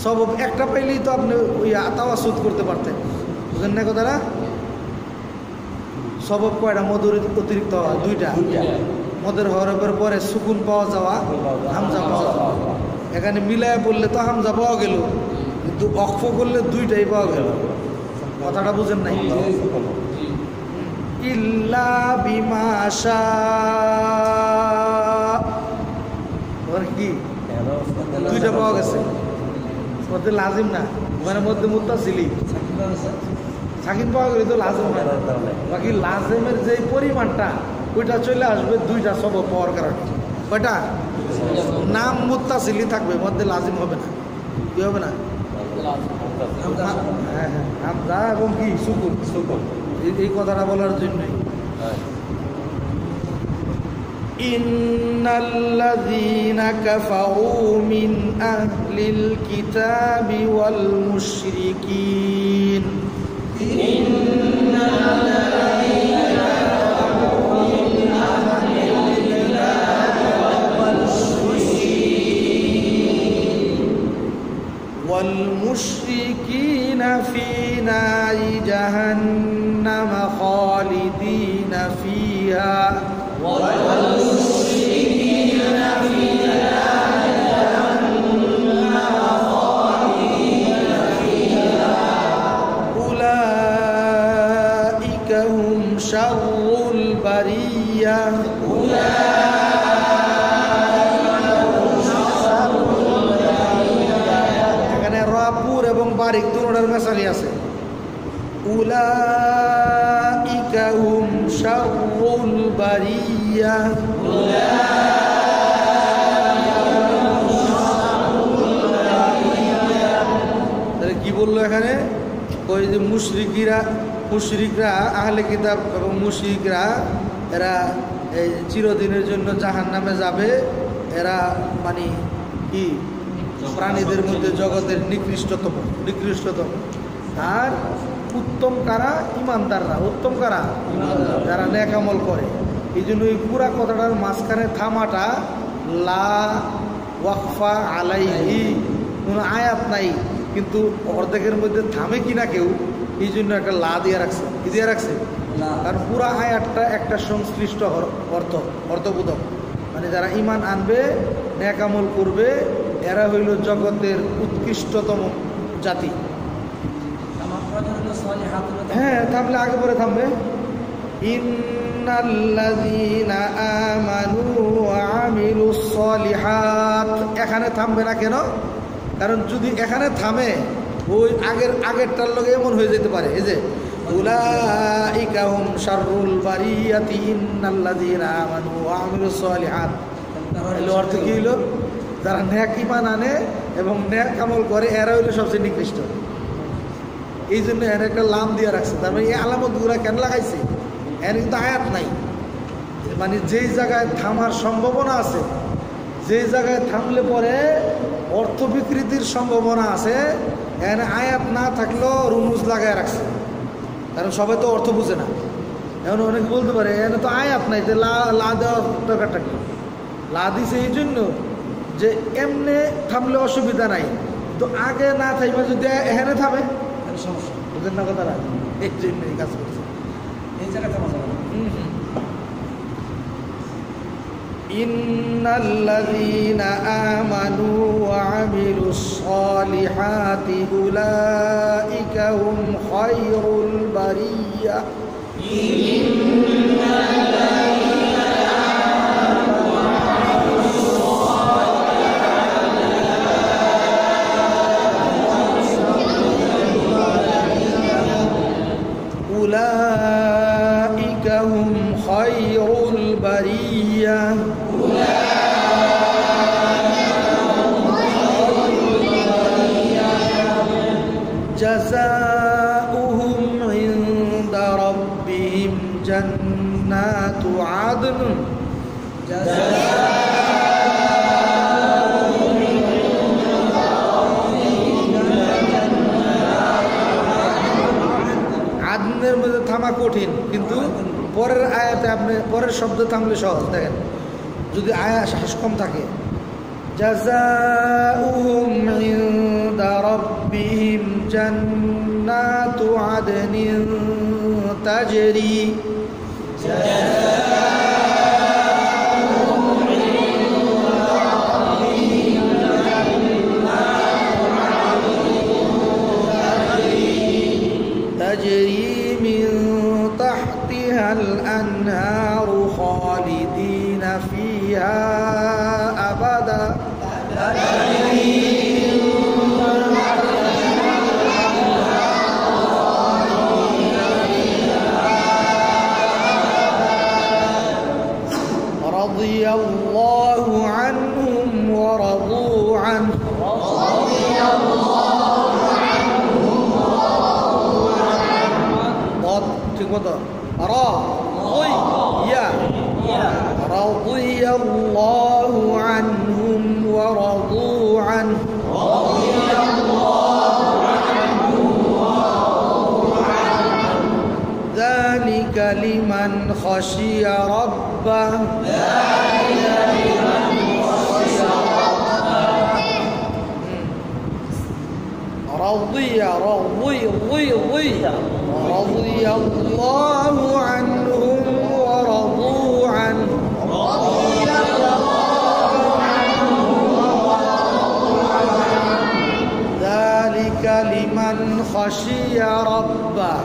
সব একটা পাইলেই তো আপনি ওই তাওয়াসুত করতে পারতেন, বুঝেন না কথাটা? সব কয়টা মধুর অতিরিক্ত হওয়া? 2টা। মদের হরফের পরে সুকুন পাওয়া যাওয়া, হামজা পাওয়া যাওয়া। এখানে মিলায় বললে তো হামজা পাওয়া গেল, কিন্তু অক্ফ করলে 2টাই পাওয়া গেল। কথাটা বুঝেন নাই? ইল্লা বিমা শাআ কি 2টা পাওয়া গেছে, মধ্যে লাজিম না, মানে মধ্যে মুত্তাসিলি সাকিন পাওয়া গেলে তো লাজিম হয় না। বাকি লাজিমের যে পরিমাণটা ওইটা চলে আসবে 2টা সব পাওয়ার কারণে। কয়টা? নাম মুত্তাসিলি থাকবে, মধ্যে লাজিম হবে না। কি হবে না? হ্যাঁ হ্যাঁ, হামজা এবং কি সুকুন, এই কথাটা বলার জন্যই। ইন্নাল্লাযীনা কাফারু মিন আহলিল কিতাবি ওয়াল মুশরিকিন والمشركين في نار جهنم خالدين فيها والمشركين في نار جهنم خالدين فيها أولئك هم شر البرية এবং বারিক দুটোর মেসালি আছে উলাইকা হুম শাররুল বারিয়া তাহলে কি বললো এখানে ওই যে মুশরিকরা আহলে কিতাব এবং মুশরিকরা এরা এই চিরদিনের জন্য জাহান্নামে যাবে এরা মানে কি প্রাণীদের মধ্যে জগতের নিকৃষ্টতম আর উত্তম কারা ইমানদাররা উত্তম কারা যারা নেক আমল করে এই জন্য ওই পুরা কথাটার মাঝখানে থামাটা লা ওয়াকফা আলাইহি কোনো আয়াত নাই কিন্তু অর্ধেকের মধ্যে থামে কিনা কেউ এই জন্য একটা লা দিয়ে রাখছে কি দিয়ে রাখছে কারণ পুরা আয়াতটা একটা সংশ্লিষ্ট অর্থবোধক মানে যারা ইমান আনবে নেক আমল করবে এরা হইল জগতের উৎকৃষ্টতম জাতি হ্যাঁ থামলে আগে পরে থামবে ইন্নাল্লাযীনা আমানু ওয়া আমিলুস সলিহাত এখানে থামবে না কেন কারণ যদি এখানে থামে ওই আগেরটার লগে এমন হয়ে যেতে পারে এই যে উলাইকা হুম শাররুল বারিয়াতি ইন্নাল্লাযীনা আমানু ওয়া আমিলুস সলিহাত এর অর্থ কি হলো যারা নেক ঈমান আনে এবং নেক আমল করে এরা হইলো সবচেয়ে নিকৃষ্ট এই জন্য এর একটা লাম দিয়ে রাখছে তার মানে এই আলামতগুলো কেন লাগাইছে এর কিন্তু আয়াত নাই মানে যেই জায়গায় থামার সম্ভাবনা আছে যেই জায়গায় থামলে পরে অর্থ বিকৃতির সম্ভাবনা আছে এখানে আয়াত না থাকলেও রুমুজ লাগায় রাখছে কারণ সবাই তো অর্থ বুঝে না এখন অনেকে বলতে পারে এখানে তো আয়াত নাই তো লা দেওয়ার দরকারটা কি লা দিছে এই জন্য যে এমনি থামলে অসুবিধা নাই তো আগে না থাকবে যদি এখানে থামে সমস্যা বুঝেন না কথাটা এই জন্য এই কাজ করছে এই জায়গায় থামা যাবে ইন্নাল্লাযীনা আমানু ওয়া আমিলুস সলিহাতি উলাইকা হুম খায়রুল বারিয়া أولئك هم خير البرية جزاؤهم عند ربهم جنات عدن আদনের মধ্যে থামা কঠিন কিন্তু পরের আয়াতে আপনি পরের শব্দ থামলে সহজ দেখেন যদি আয়া শ্বাস কম থাকে জাযাউহুম ইনদা রাব্বিহিম জান্নাতু আদনিন তাজরি تجري من تحتها الأنهار خالدين فيها أبدا رضي الله عنهم ورضوا عنه ঠিক মতো radhiyallahu anhum wa radu anhu. Dzalika liman khashiya rabbah. radhiyallahu anhum wa radu anhu. Dzalika liman khashiya rabbah.